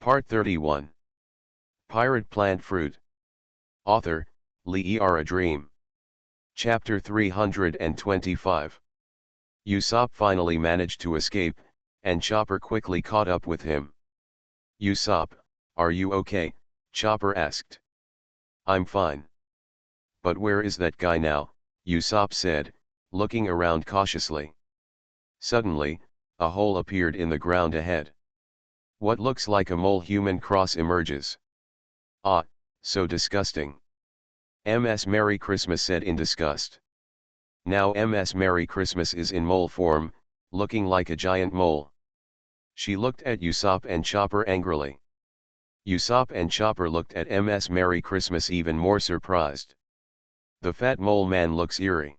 Part 31. Pirate Plant Fruit. Author, Lee A Dream. Chapter 325. Usopp finally managed to escape, and Chopper quickly caught up with him. Usopp, are you okay? Chopper asked. I'm fine. But where is that guy now? Usopp said, looking around cautiously. Suddenly, a hole appeared in the ground ahead. What looks like a mole-human cross emerges. Ah, so disgusting. Ms. Merry Christmas said in disgust. Now Ms. Merry Christmas is in mole form, looking like a giant mole. She looked at Usopp and Chopper angrily. Usopp and Chopper looked at Ms. Merry Christmas even more surprised. The fat mole man looks eerie.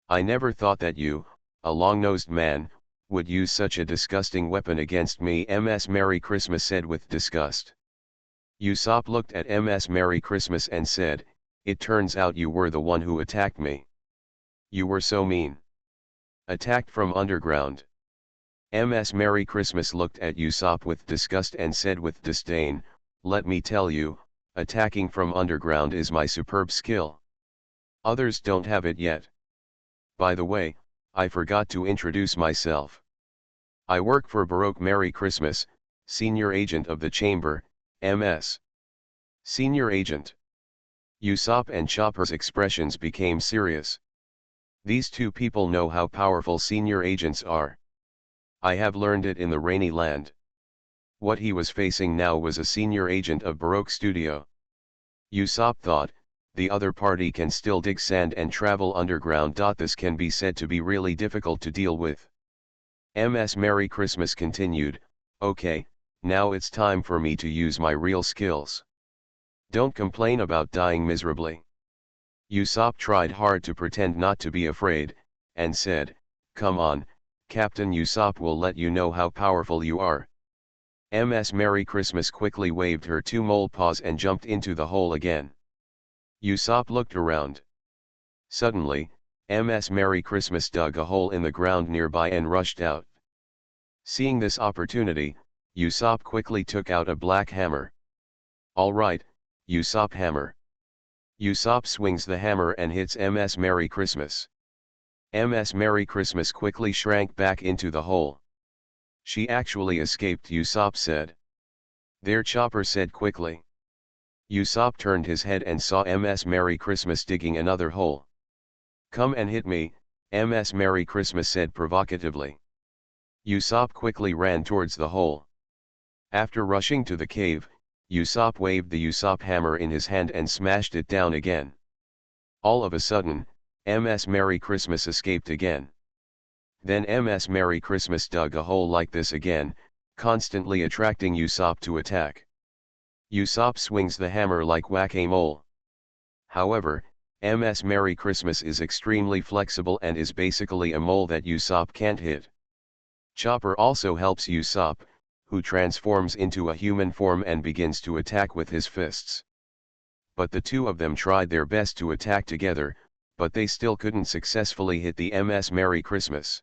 I never thought that you, a long-nosed man, would use such a disgusting weapon against me, Ms. Merry Christmas said with disgust. Usopp looked at Ms. Merry Christmas and said, it turns out you were the one who attacked me. You were so mean. Attacked from underground. Ms. Merry Christmas looked at Usopp with disgust and said with disdain, let me tell you, attacking from underground is my superb skill. Others don't have it yet. By the way, I forgot to introduce myself. I work for Baroque Merry Christmas, Senior Agent of the Chamber, MS. Senior Agent. Usopp and Chopper's expressions became serious. These two people know how powerful senior agents are. I have learned it in the Rainy Land. What he was facing now was a senior agent of Baroque Studio. Usopp thought, the other party can still dig sand and travel underground. This can be said to be really difficult to deal with. Ms. Merry Christmas continued, okay, now it's time for me to use my real skills. Don't complain about dying miserably. Usopp tried hard to pretend not to be afraid, and said, come on, Captain Usopp will let you know how powerful you are. Ms. Merry Christmas quickly waved her two mole paws and jumped into the hole again. Usopp looked around. Suddenly, Ms. Merry Christmas dug a hole in the ground nearby and rushed out. Seeing this opportunity, Usopp quickly took out a black hammer. All right, Usopp hammer. Usopp swings the hammer and hits Ms. Merry Christmas. Ms. Merry Christmas quickly shrank back into the hole. She actually escaped, Usopp said. There, Chopper said quickly. Usopp turned his head and saw Ms. Merry Christmas digging another hole. Come and hit me, Ms. Merry Christmas said provocatively. Usopp quickly ran towards the hole. After rushing to the cave, Usopp waved the Usopp hammer in his hand and smashed it down again. All of a sudden, Ms. Merry Christmas escaped again. Then Ms. Merry Christmas dug a hole like this again, constantly attracting Usopp to attack. Usopp swings the hammer like whack-a-mole. However, Ms. Merry Christmas is extremely flexible and is basically a mole that Usopp can't hit. Chopper also helps Usopp, who transforms into a human form and begins to attack with his fists. But the two of them tried their best to attack together, but they still couldn't successfully hit the Ms. Merry Christmas.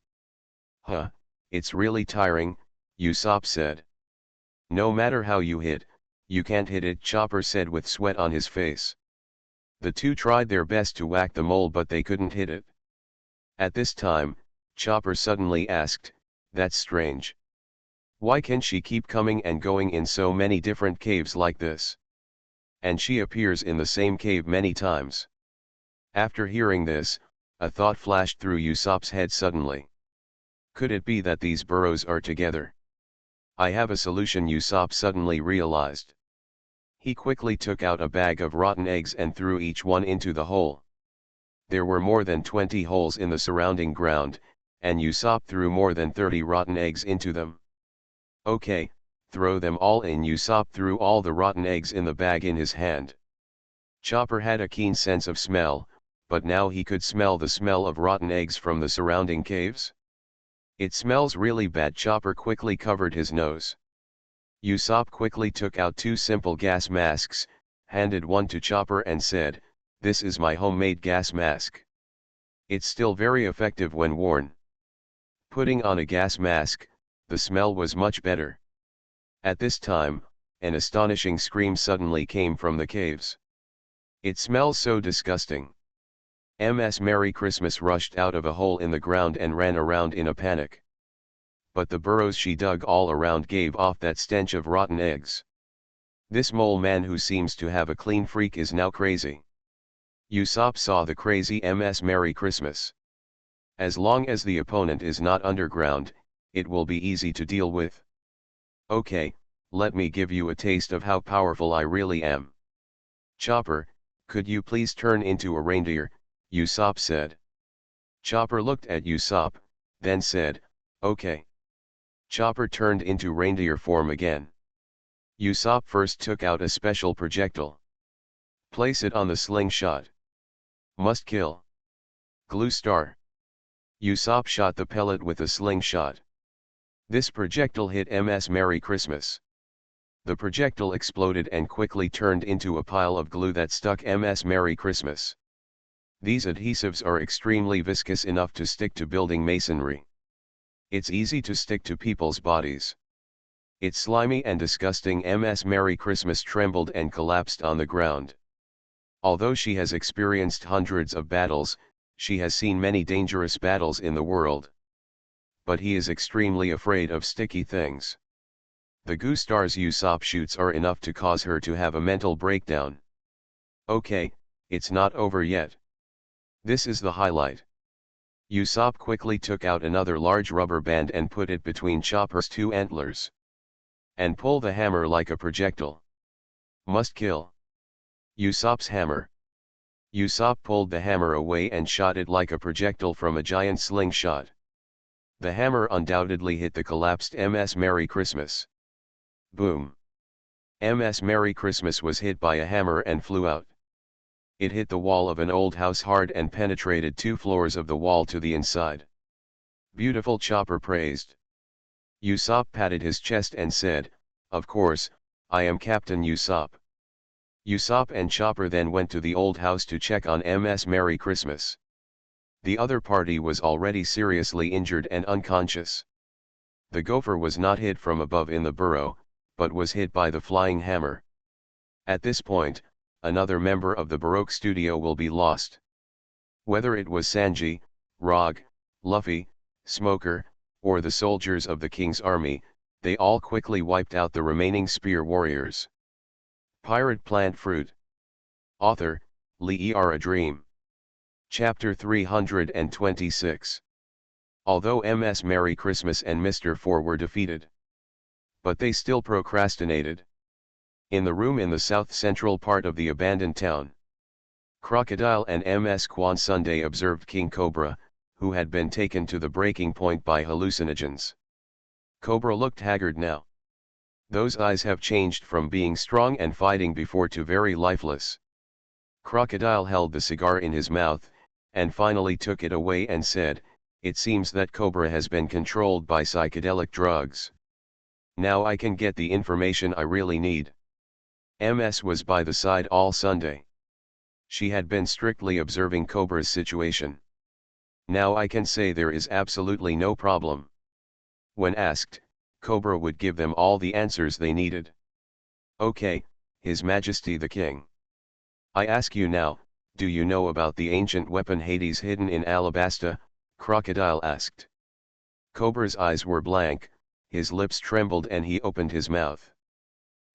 Huh, it's really tiring, Usopp said. No matter how you hit, you can't hit it, Chopper said with sweat on his face. The two tried their best to whack the mole but they couldn't hit it. At this time, Chopper suddenly asked, that's strange. Why can she keep coming and going in so many different caves like this? And she appears in the same cave many times. After hearing this, a thought flashed through Usopp's head suddenly. Could it be that these burrows are together? I have a solution, Usopp suddenly realized. He quickly took out a bag of rotten eggs and threw each one into the hole. There were more than 20 holes in the surrounding ground, and Usopp threw more than 30 rotten eggs into them. Okay, throw them all in. Usopp threw all the rotten eggs in the bag in his hand. Chopper had a keen sense of smell, but now he could smell the smell of rotten eggs from the surrounding caves. It smells really bad. Chopper quickly covered his nose. Usopp quickly took out two simple gas masks, handed one to Chopper and said, this is my homemade gas mask. It's still very effective when worn. Putting on a gas mask, the smell was much better. At this time, an astonishing scream suddenly came from the caves. It smells so disgusting. Ms. Merry Christmas rushed out of a hole in the ground and ran around in a panic. But the burrows she dug all around gave off that stench of rotten eggs. This mole man who seems to have a clean freak is now crazy. Usopp saw the crazy Ms. Merry Christmas. As long as the opponent is not underground, it will be easy to deal with. Okay, let me give you a taste of how powerful I really am. Chopper, could you please turn into a reindeer? Usopp said. Chopper looked at Usopp, then said, okay. Chopper turned into reindeer form again. Usopp first took out a special projectile. Place it on the slingshot. Must kill. Glue star. Usopp shot the pellet with a slingshot. This projectile hit Ms. Merry Christmas. The projectile exploded and quickly turned into a pile of glue that stuck Ms. Merry Christmas. These adhesives are extremely viscous enough to stick to building masonry. It's easy to stick to people's bodies. It's slimy and disgusting. Ms. Merry Christmas trembled and collapsed on the ground. Although she has experienced hundreds of battles, she has seen many dangerous battles in the world. But he is extremely afraid of sticky things. The goo stars Usopp shoots are enough to cause her to have a mental breakdown. Okay, it's not over yet. This is the highlight. Usopp quickly took out another large rubber band and put it between Chopper's two antlers. And pull the hammer like a projectile. Must kill. Usopp's hammer. Usopp pulled the hammer away and shot it like a projectile from a giant slingshot. The hammer undoubtedly hit the collapsed Ms. Merry Christmas. Boom. Ms. Merry Christmas was hit by a hammer and flew out. It hit the wall of an old house hard and penetrated 2 floors of the wall to the inside. Beautiful, Chopper praised. Usopp patted his chest and said, of course, I am Captain Usopp. Usopp and Chopper then went to the old house to check on Ms. Merry Christmas. The other party was already seriously injured and unconscious. The gopher was not hit from above in the burrow, but was hit by the flying hammer. At this point, another member of the Baroque studio will be lost. Whether it was Sanji, Rog, Luffy, Smoker, or the soldiers of the King's army, they all quickly wiped out the remaining spear warriors. Pirate Plant Fruit. Author, Lee A Dream. Chapter 326. Although Ms. Merry Christmas and Mr. Four were defeated, but they still procrastinated. In the room in the south-central part of the abandoned town, Crocodile and Ms. Quan Sunday observed King Cobra, who had been taken to the breaking point by hallucinogens. Cobra looked haggard now. Those eyes have changed from being strong and fighting before to very lifeless. Crocodile held the cigar in his mouth, and finally took it away and said, it seems that Cobra has been controlled by psychedelic drugs. Now I can get the information I really need. Ms. was by the side all Sunday. She had been strictly observing Cobra's situation. Now I can say there is absolutely no problem. When asked, Cobra would give them all the answers they needed. Okay, His Majesty the King. I ask you now, do you know about the ancient weapon Hades hidden in Alabasta? Crocodile asked. Cobra's eyes were blank, his lips trembled and he opened his mouth.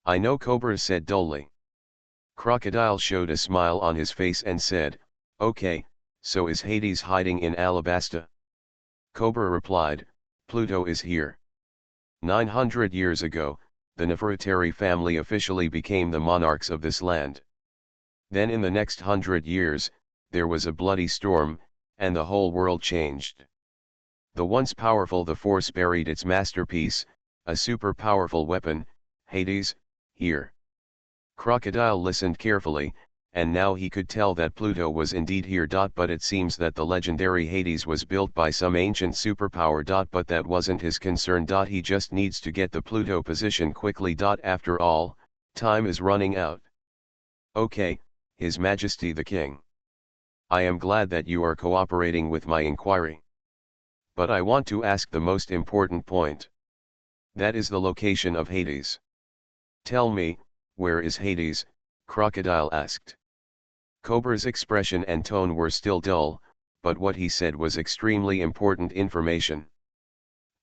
I know, Cobra said dully. Crocodile showed a smile on his face and said, okay, so is Hades hiding in Alabasta? Cobra replied, Pluto is here. 900 years ago, the Nefertari family officially became the monarchs of this land. Then in the next 100 years, there was a bloody storm, and the whole world changed. The once powerful the Force buried its masterpiece, a super powerful weapon, Hades, here. Crocodile listened carefully, and now he could tell that Pluto was indeed here. But it seems that the legendary Hades was built by some ancient superpower. But that wasn't his concern. He just needs to get the Pluto position quickly. After all, time is running out. Okay, His Majesty the King. I am glad that you are cooperating with my inquiry. But I want to ask the most important point. That is the location of Hades. Tell me, where is Hades? Crocodile asked. Cobra's expression and tone were still dull, but what he said was extremely important information.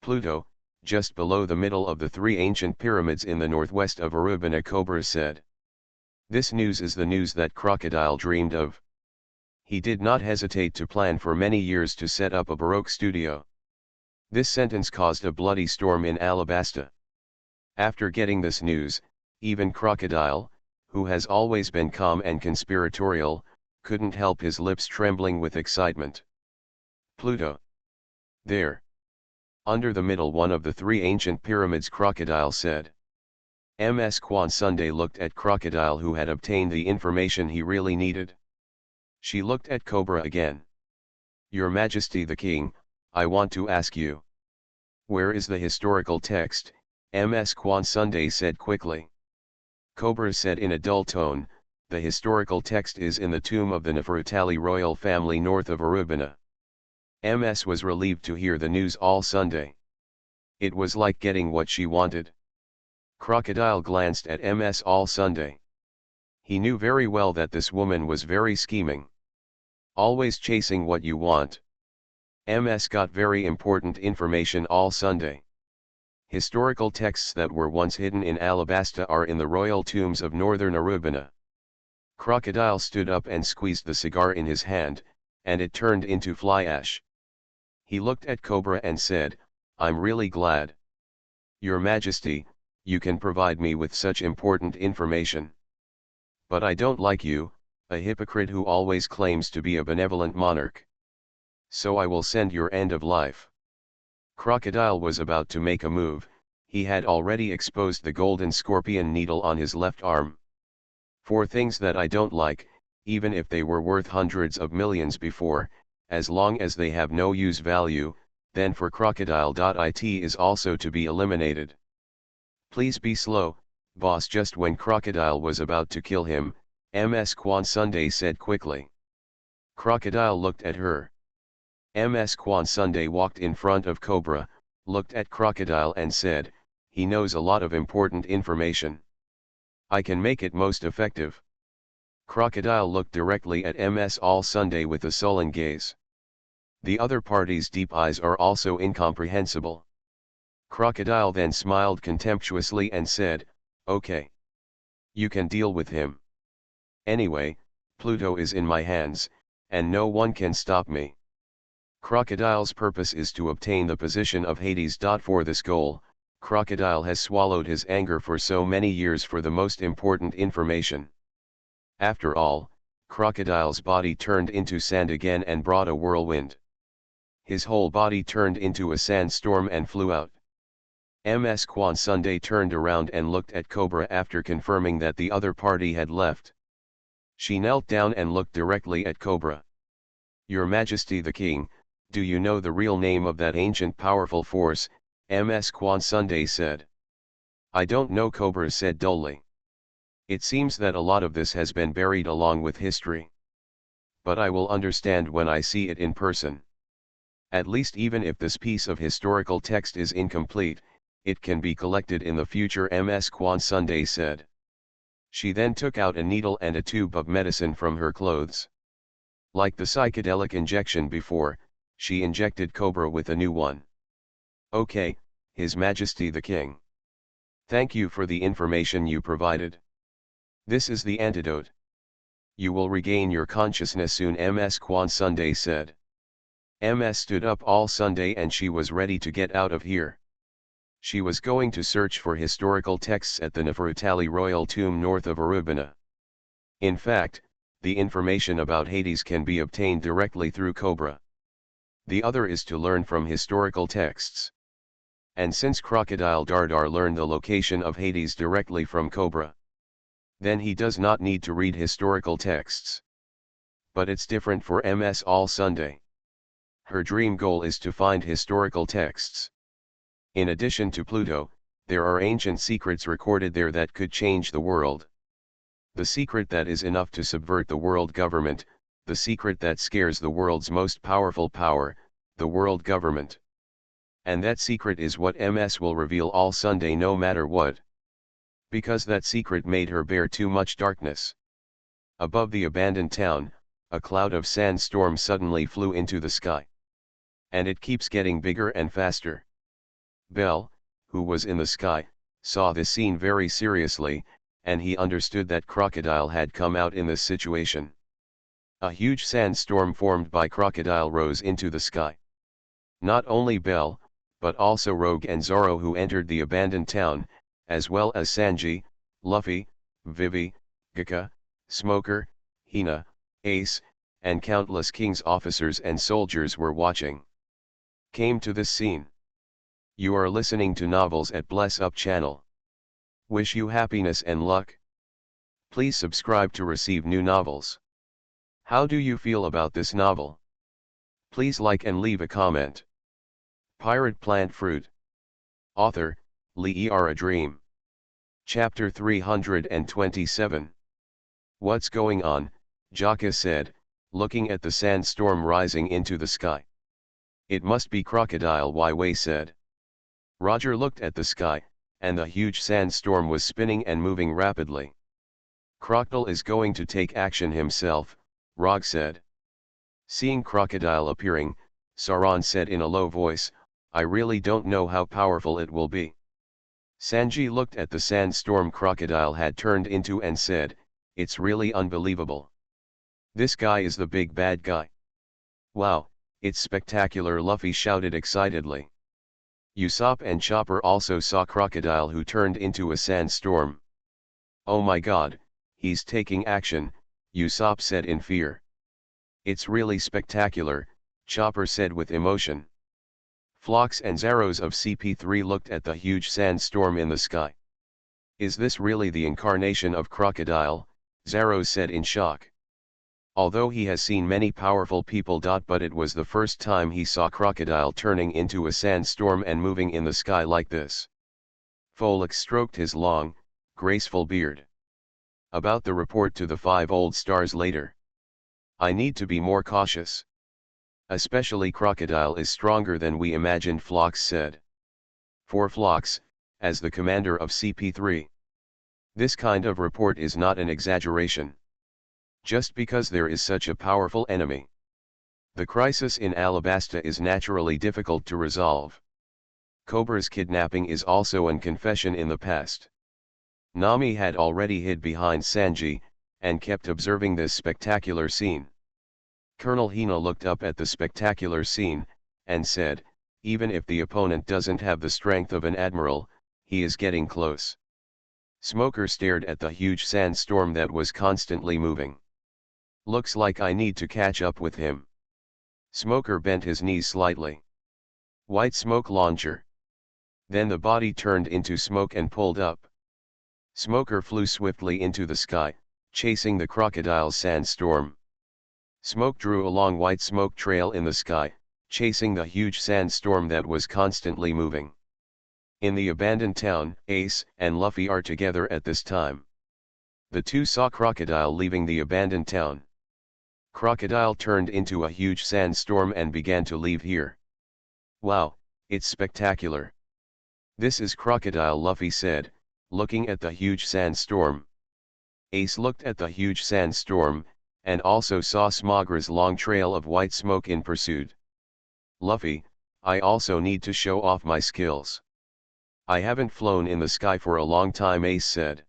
Pluto, just below the middle of the three ancient pyramids in the northwest of Arubina, Cobra said. This news is the news that Crocodile dreamed of. He did not hesitate to plan for many years to set up a Baroque studio. This sentence caused a bloody storm in Alabasta. After getting this news, even Crocodile, who has always been calm and conspiratorial, couldn't help his lips trembling with excitement. Pluto. There. Under the middle one of the three ancient pyramids, Crocodile said. Ms. Quan Sunday looked at Crocodile, who had obtained the information he really needed. She looked at Cobra again. Your Majesty the King, I want to ask you. Where is the historical text? Ms. Quan Sunday said quickly. Cobra said in a dull tone, the historical text is in the tomb of the Nefertali royal family north of Arubina. Ms. was relieved to hear the news all Sunday. It was like getting what she wanted. Crocodile glanced at Ms. all Sunday. He knew very well that this woman was very scheming. Always chasing what you want. Ms. got very important information all Sunday. Historical texts that were once hidden in Alabasta are in the royal tombs of northern Arubina. Crocodile stood up and squeezed the cigar in his hand, and it turned into fly ash. He looked at Cobra and said, I'm really glad. Your Majesty, you can provide me with such important information. But I don't like you, a hypocrite who always claims to be a benevolent monarch. So I will send your end of life. Crocodile was about to make a move. He had already exposed the golden scorpion needle on his left arm. For things that I don't like, even if they were worth hundreds of millions before, as long as they have no use value, then for crocodile.it is also to be eliminated. Please be slow, boss. Just when Crocodile was about to kill him, Ms. Quan Sunday said quickly. Crocodile looked at her. Ms. Quan Sunday walked in front of Cobra, looked at Crocodile and said, he knows a lot of important information. I can make it most effective. Crocodile looked directly at Ms. all Sunday with a sullen gaze. The other party's deep eyes are also incomprehensible. Crocodile then smiled contemptuously and said, okay. You can deal with him. Anyway, Pluto is in my hands, and no one can stop me. Crocodile's purpose is to obtain the position of Hades. For this goal, Crocodile has swallowed his anger for so many years for the most important information. After all, Crocodile's body turned into sand again and brought a whirlwind. His whole body turned into a sandstorm and flew out. Ms. Quan Sunday turned around and looked at Cobra after confirming that the other party had left. She knelt down and looked directly at Cobra. Your Majesty the King, do you know the real name of that ancient powerful force? Ms. Quan Sunday said. I don't know, Cobra said dully. It seems that a lot of this has been buried along with history. But I will understand when I see it in person. At least even if this piece of historical text is incomplete, it can be collected in the future, Ms. Quan Sunday said. She then took out a needle and a tube of medicine from her clothes. Like the psychedelic injection before, she injected Cobra with a new one. Okay, His Majesty the King. Thank you for the information you provided. This is the antidote. You will regain your consciousness soon, Ms. Quan Sunday said. Ms. stood up all Sunday and she was ready to get out of here. She was going to search for historical texts at the Nefertali royal tomb north of Arubina. In fact, the information about Hades can be obtained directly through Cobra. The other is to learn from historical texts. And since Crocodile Dardar learned the location of Hades directly from Cobra, then he does not need to read historical texts. But it's different for Ms. all Sunday. Her dream goal is to find historical texts. In addition to Pluto, there are ancient secrets recorded there that could change the world. The secret that is enough to subvert the world government, the secret that scares the world's most powerful power, the world government. And that secret is what Ms. will reveal all Sunday no matter what. because that secret made her bear too much darkness. Above the abandoned town, a cloud of sandstorm suddenly flew into the sky. And it keeps getting bigger and faster. Bell, who was in the sky, saw this scene very seriously, and he understood that Crocodile had come out in this situation. A huge sandstorm formed by Crocodile rose into the sky. Not only Bell, but also Rogue and Zoro, who entered the abandoned town, as well as Sanji, Luffy, Vivi, Gaka, Smoker, Hina, Ace, and countless King's officers and soldiers were watching. Came to this scene. You are listening to Novels at Bless Up channel. Wish you happiness and luck. Please subscribe to receive new novels. How do you feel about this novel? Please like and leave a comment. Pirate Plant Fruit. Author, Lee A Dream. Chapter 327. What's going on? Jaka said, looking at the sandstorm rising into the sky. It must be Crocodile, Wei said. Roger looked at the sky, and the huge sandstorm was spinning and moving rapidly. Crocodile is going to take action himself, Rog said. Seeing Crocodile appearing, Sauron said in a low voice, I really don't know how powerful it will be. Sanji looked at the sandstorm Crocodile had turned into and said, it's really unbelievable. This guy is the big bad guy. Wow, it's spectacular, Luffy shouted excitedly. Usopp and Chopper also saw Crocodile, who turned into a sandstorm. Oh my god, he's taking action, Usopp said in fear. It's really spectacular, Chopper said with emotion. Phlox and Zaros of CP3 looked at the huge sandstorm in the sky. Is this really the incarnation of Crocodile? Zaros said in shock. Although he has seen many powerful people. But it was the first time he saw Crocodile turning into a sandstorm and moving in the sky like this. Folix stroked his long, graceful beard. About the report to the 5 old stars later. I need to be more cautious. Especially Crocodile is stronger than we imagined, Phlox said. For Phlox, as the commander of CP3, this kind of report is not an exaggeration. Just because there is such a powerful enemy. The crisis in Alabasta is naturally difficult to resolve. Cobra's kidnapping is also an confession in the past. Nami had already hid behind Sanji, and kept observing this spectacular scene. Colonel Hina looked up at the spectacular scene, and said, even if the opponent doesn't have the strength of an admiral, he is getting close. Smoker stared at the huge sandstorm that was constantly moving. Looks like I need to catch up with him. Smoker bent his knees slightly. White smoke launcher. Then the body turned into smoke and pulled up. Smoker flew swiftly into the sky, chasing the Crocodile's sandstorm. Smoke drew a long white smoke trail in the sky, chasing the huge sandstorm that was constantly moving. In the abandoned town, Ace and Luffy are together at this time. The two saw Crocodile leaving the abandoned town. Crocodile turned into a huge sandstorm and began to leave here. Wow, it's spectacular. This is Crocodile, Luffy said, looking at the huge sandstorm. Ace looked at the huge sandstorm, and also saw Smogra's long trail of white smoke in pursuit. Luffy, I also need to show off my skills. I haven't flown in the sky for a long time, Ace said.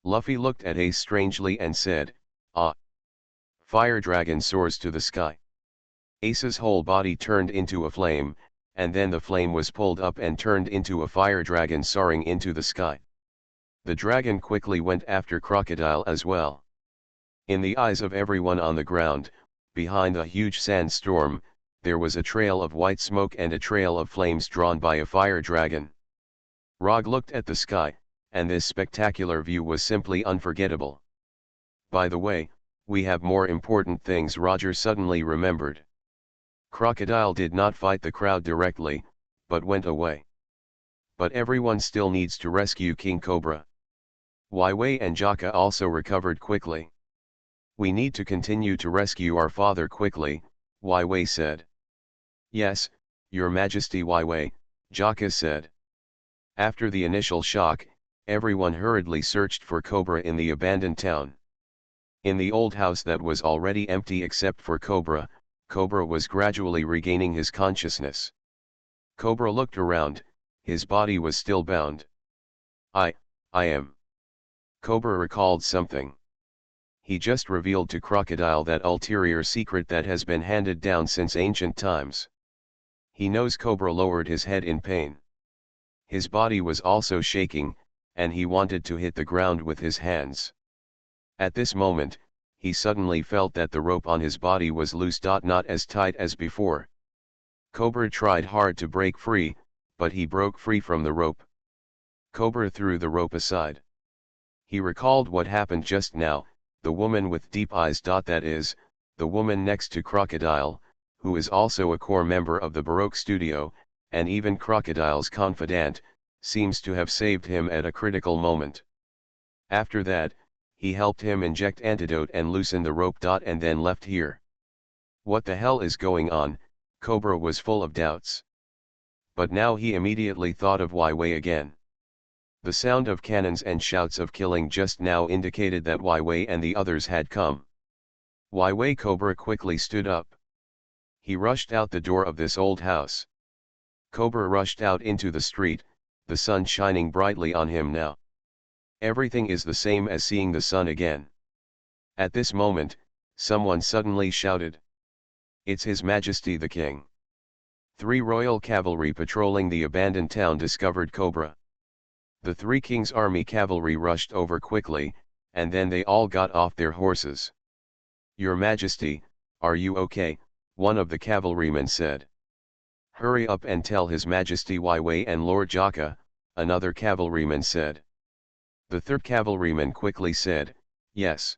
Luffy looked at Ace strangely and said, ah. Fire Dragon soars to the sky. Ace's whole body turned into a flame, and then the flame was pulled up and turned into a fire dragon soaring into the sky. The dragon quickly went after Crocodile as well. In the eyes of everyone on the ground, behind the huge sandstorm, there was a trail of white smoke and a trail of flames drawn by a fire dragon. Rog looked at the sky, and this spectacular view was simply unforgettable. By the way, we have more important things, Roger suddenly remembered. Crocodile did not fight the crowd directly, but went away. But everyone still needs to rescue King Cobra. Wei and Jaka also recovered quickly. We need to continue to rescue our father quickly, Wei said. Yes, Your Majesty, Wei, Jaka said. After the initial shock, Everyone hurriedly searched for Cobra in the abandoned town. In the old house that was already empty except for Cobra, Cobra was gradually regaining his consciousness. Cobra looked around, his body was still bound. I am. Cobra recalled something. He just revealed to Crocodile that ulterior secret that has been handed down since ancient times. He knows. Cobra lowered his head in pain. His body was also shaking, and he wanted to hit the ground with his hands. At this moment, he suddenly felt that the rope on his body was loose. Not as tight as before. Cobra tried hard to break free, but he broke free from the rope. Cobra threw the rope aside. He recalled what happened just now, the woman with deep eyes. That is, the woman next to Crocodile, who is also a core member of the Baroque studio, and even Crocodile's confidant, seems to have saved him at a critical moment. After that, he helped him inject antidote and loosen the rope. And then left here. What the hell is going on? Cobra was full of doubts. But now he immediately thought of Wei again. The sound of cannons and shouts of killing just now indicated that Wei and the others had come. Wei. Cobra quickly stood up. He rushed out the door of this old house. Cobra rushed out into the street, the sun shining brightly on him now. Everything is the same as seeing the sun again. At this moment, someone suddenly shouted. It's His Majesty the King. 3 royal cavalry patrolling the abandoned town discovered Cobra. The 3 kings' army cavalry rushed over quickly, and then they all got off their horses. Your Majesty, are you okay? One of the cavalrymen said. Hurry up and tell His Majesty Wei and Lord Jaka, another cavalryman said. The 3rd cavalryman quickly said, yes.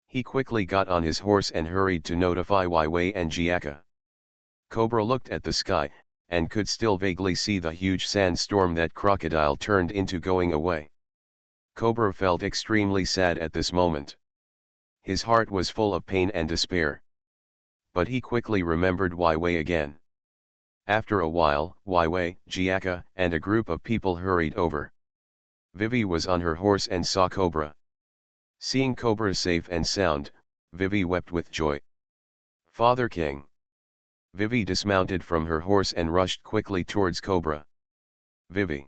He quickly got on his horse and hurried to notify Wei and Jaka. Cobra looked at the sky, and could still vaguely see the huge sandstorm that Crocodile turned into going away. Cobra felt extremely sad at this moment. His heart was full of pain and despair. But he quickly remembered Wei again. After a while, Wei, Jaka, and a group of people hurried over. Vivi was on her horse and saw Cobra. Seeing Cobra safe and sound, Vivi wept with joy. Father King. Vivi dismounted from her horse and rushed quickly towards Cobra. Vivi.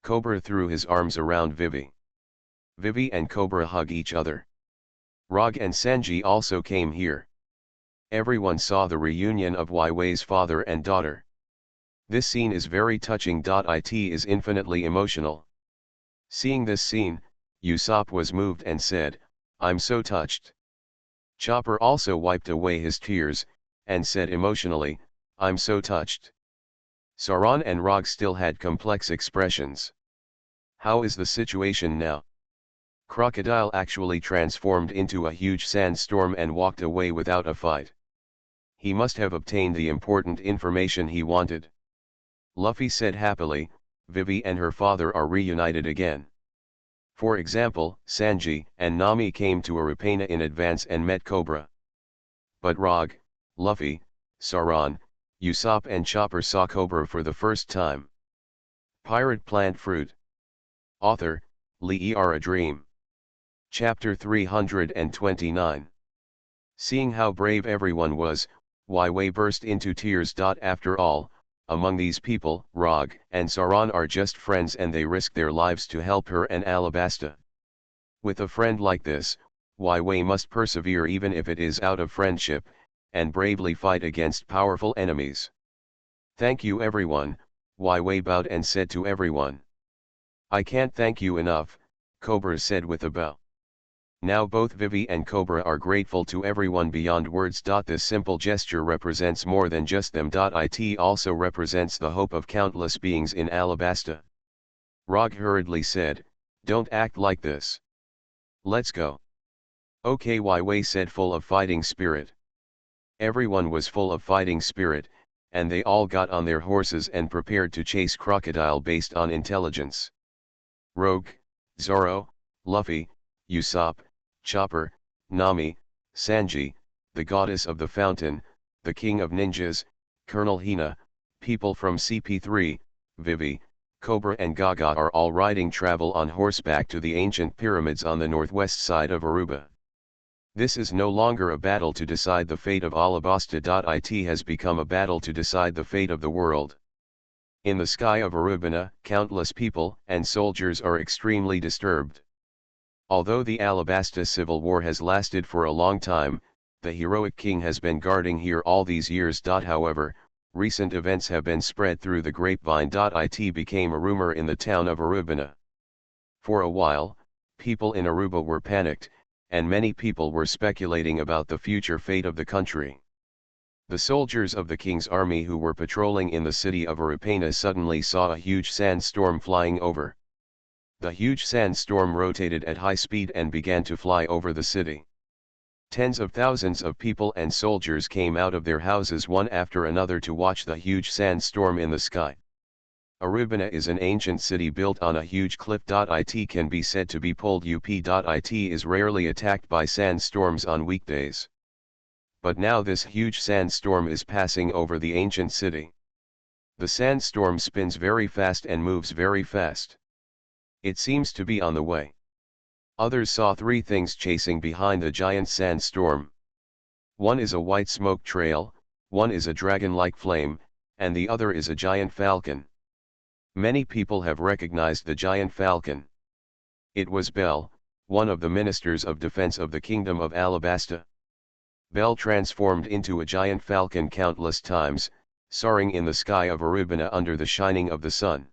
Cobra threw his arms around Vivi. Vivi and Cobra hug each other. Rog and Sanji also came here. Everyone saw the reunion of Wei's father and daughter. This scene is very touching. It is infinitely emotional. Seeing this scene, Usopp was moved and said, I'm so touched. Chopper also wiped away his tears, and said emotionally, I'm so touched. Sauron and Rog still had complex expressions. How is the situation now? Crocodile actually transformed into a huge sandstorm and walked away without a fight. He must have obtained the important information he wanted. Luffy said happily, Vivi and her father are reunited again. For example, Sanji and Nami came to Arapena in advance and met Cobra. But Rog, Luffy, Sauron, Usopp and Chopper saw Cobra for the first time. Pirate Plant Fruit. Author, Lee A Dream. Chapter 329. Seeing how brave everyone was, Wei burst into tears. After all, among these people, Rog and Sauron are just friends and they risk their lives to help her and Alabasta. With a friend like this, Wei must persevere even if it is out of friendship, and bravely fight against powerful enemies. Thank you everyone, Wei bowed and said to everyone. I can't thank you enough, Cobra said with a bow. Now both Vivi and Cobra are grateful to everyone beyond words. This simple gesture represents more than just them. It also represents the hope of countless beings in Alabasta. Rog hurriedly said, don't act like this. Let's go. Okay, Wei said, full of fighting spirit. Everyone was full of fighting spirit, and they all got on their horses and prepared to chase Crocodile based on intelligence. Rogue, Zoro, Luffy, Usopp, Chopper, Nami, Sanji, the goddess of the fountain, the king of ninjas, Colonel Hina, people from CP3, Vivi, Cobra and Gaga are all riding travel on horseback to the ancient pyramids on the northwest side of Aruba. This is no longer a battle to decide the fate of Alabasta. It has become a battle to decide the fate of the world. In the sky of Arubana, countless people and soldiers are extremely disturbed. Although the Alabasta civil war has lasted for a long time, the heroic king has been guarding here all these years. However, recent events have been spread through the grapevine. It became a rumor in the town of Arubana. For a while, people in Aruba were panicked, and many people were speculating about the future fate of the country. The soldiers of the king's army who were patrolling in the city of Arupana suddenly saw a huge sandstorm flying over. The huge sandstorm rotated at high speed and began to fly over the city. Tens of thousands of people and soldiers came out of their houses one after another to watch the huge sandstorm in the sky. Arubana is an ancient city built on a huge cliff. It can be said to be pulled up. It is rarely attacked by sandstorms on weekdays. But now this huge sandstorm is passing over the ancient city. The sandstorm spins very fast and moves very fast. It seems to be on the way. Others saw three things chasing behind the giant sandstorm. One is a white smoke trail, one is a dragon-like flame, and the other is a giant falcon. Many people have recognized the giant falcon. It was Bel, one of the ministers of defense of the kingdom of Alabasta. Bel transformed into a giant falcon countless times, soaring in the sky of Arubana under the shining of the sun.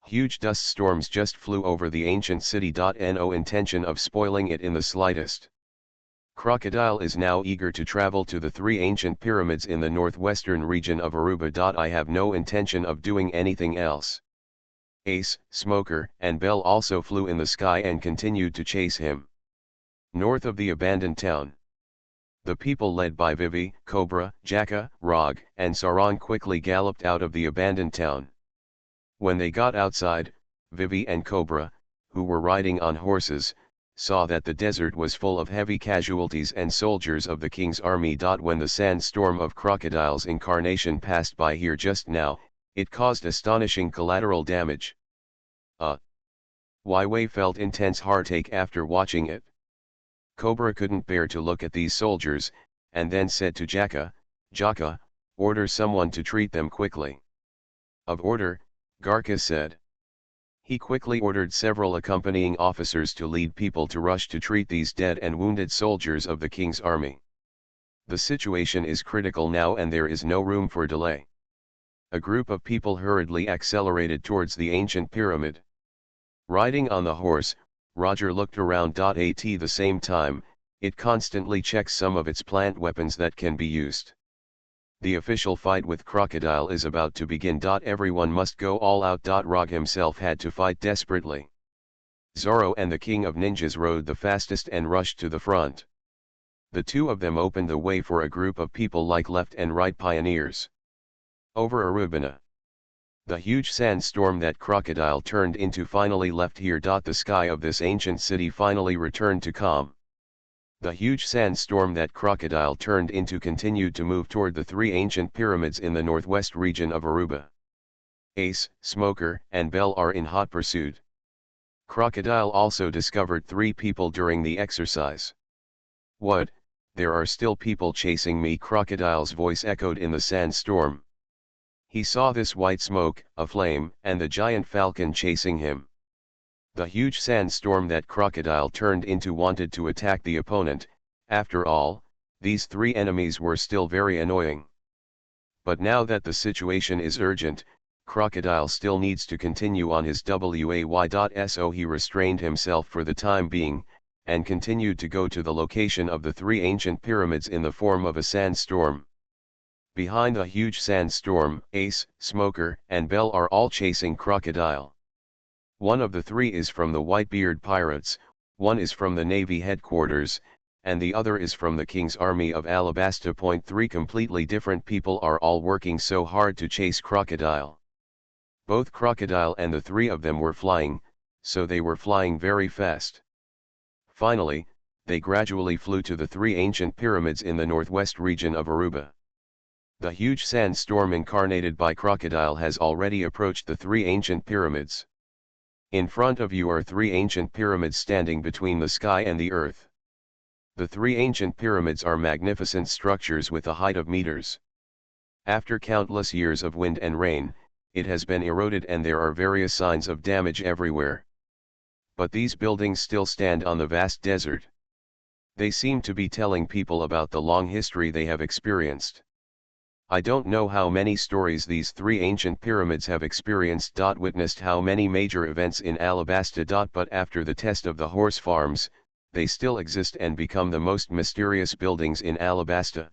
Huge dust storms just flew over the ancient city. No intention of spoiling it in the slightest. Crocodile is now eager to travel to the three ancient pyramids in the northwestern region of Aruba. I have no intention of doing anything else. Ace, Smoker, and Bell also flew in the sky and continued to chase him. North of the abandoned town, the people led by Vivi, Cobra, Jaka, Rog, and Sarang quickly galloped out of the abandoned town. When they got outside, Vivi and Cobra, who were riding on horses, saw that the desert was full of heavy casualties and soldiers of the king's army. When the sandstorm of Crocodile's incarnation passed by here just now, it caused astonishing collateral damage. Wei felt intense heartache after watching it. Cobra couldn't bear to look at these soldiers, and then said to Jaka, order someone to treat them quickly. Of order, Garka said. He quickly ordered several accompanying officers to lead people to rush to treat these dead and wounded soldiers of the king's army. The situation is critical now and there is no room for delay. A group of people hurriedly accelerated towards the ancient pyramid. Riding on the horse, Roger looked around. At the same time, it constantly checks some of its plant weapons that can be used. The official fight with Crocodile is about to begin. Everyone must go all out. Rog himself had to fight desperately. Zoro and the King of Ninjas rode the fastest and rushed to the front. The two of them opened the way for a group of people like left and right pioneers. Over Arubana, the huge sandstorm that Crocodile turned into finally left here. The sky of this ancient city finally returned to calm. The huge sandstorm that Crocodile turned into continued to move toward the three ancient pyramids in the northwest region of Aruba. Ace, Smoker, and Bell are in hot pursuit. Crocodile also discovered three people during the exercise. What? There are still people chasing me? Crocodile's voice echoed in the sandstorm. He saw this white smoke, a flame, and the giant falcon chasing him. The huge sandstorm that Crocodile turned into wanted to attack the opponent. After all, these three enemies were still very annoying. But now that the situation is urgent, Crocodile still needs to continue on his way. So he restrained himself for the time being, and continued to go to the location of the three ancient pyramids in the form of a sandstorm. Behind the huge sandstorm, Ace, Smoker, and Bell are all chasing Crocodile. One of the three is from the Whitebeard Pirates, one is from the Navy headquarters, and the other is from the King's Army of Alabasta. Three completely different people are all working so hard to chase Crocodile. Both Crocodile and the three of them were flying, so they were flying very fast. Finally, they gradually flew to the three ancient pyramids in the northwest region of Aruba. The huge sandstorm incarnated by crocodile has already approached the three ancient pyramids. In front of you are three ancient pyramids standing between the sky and the earth. The three ancient pyramids are magnificent structures with a height of meters. After countless years of wind and rain, it has been eroded and there are various signs of damage everywhere. But these buildings still stand on the vast desert. They seem to be telling people about the long history they have experienced. I don't know how many stories these three ancient pyramids have experienced. Witnessed how many major events in Alabasta. But after the test of the horse farms, they still exist and become the most mysterious buildings in Alabasta.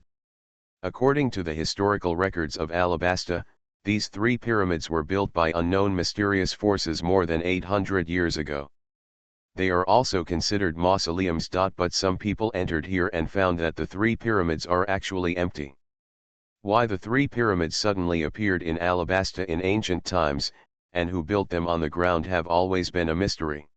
According to the historical records of Alabasta, these three pyramids were built by unknown mysterious forces more than 800 years ago. They are also considered mausoleums. But some people entered here and found that the three pyramids are actually empty. Why the three pyramids suddenly appeared in Alabasta in ancient times, and who built them on the ground have always been a mystery.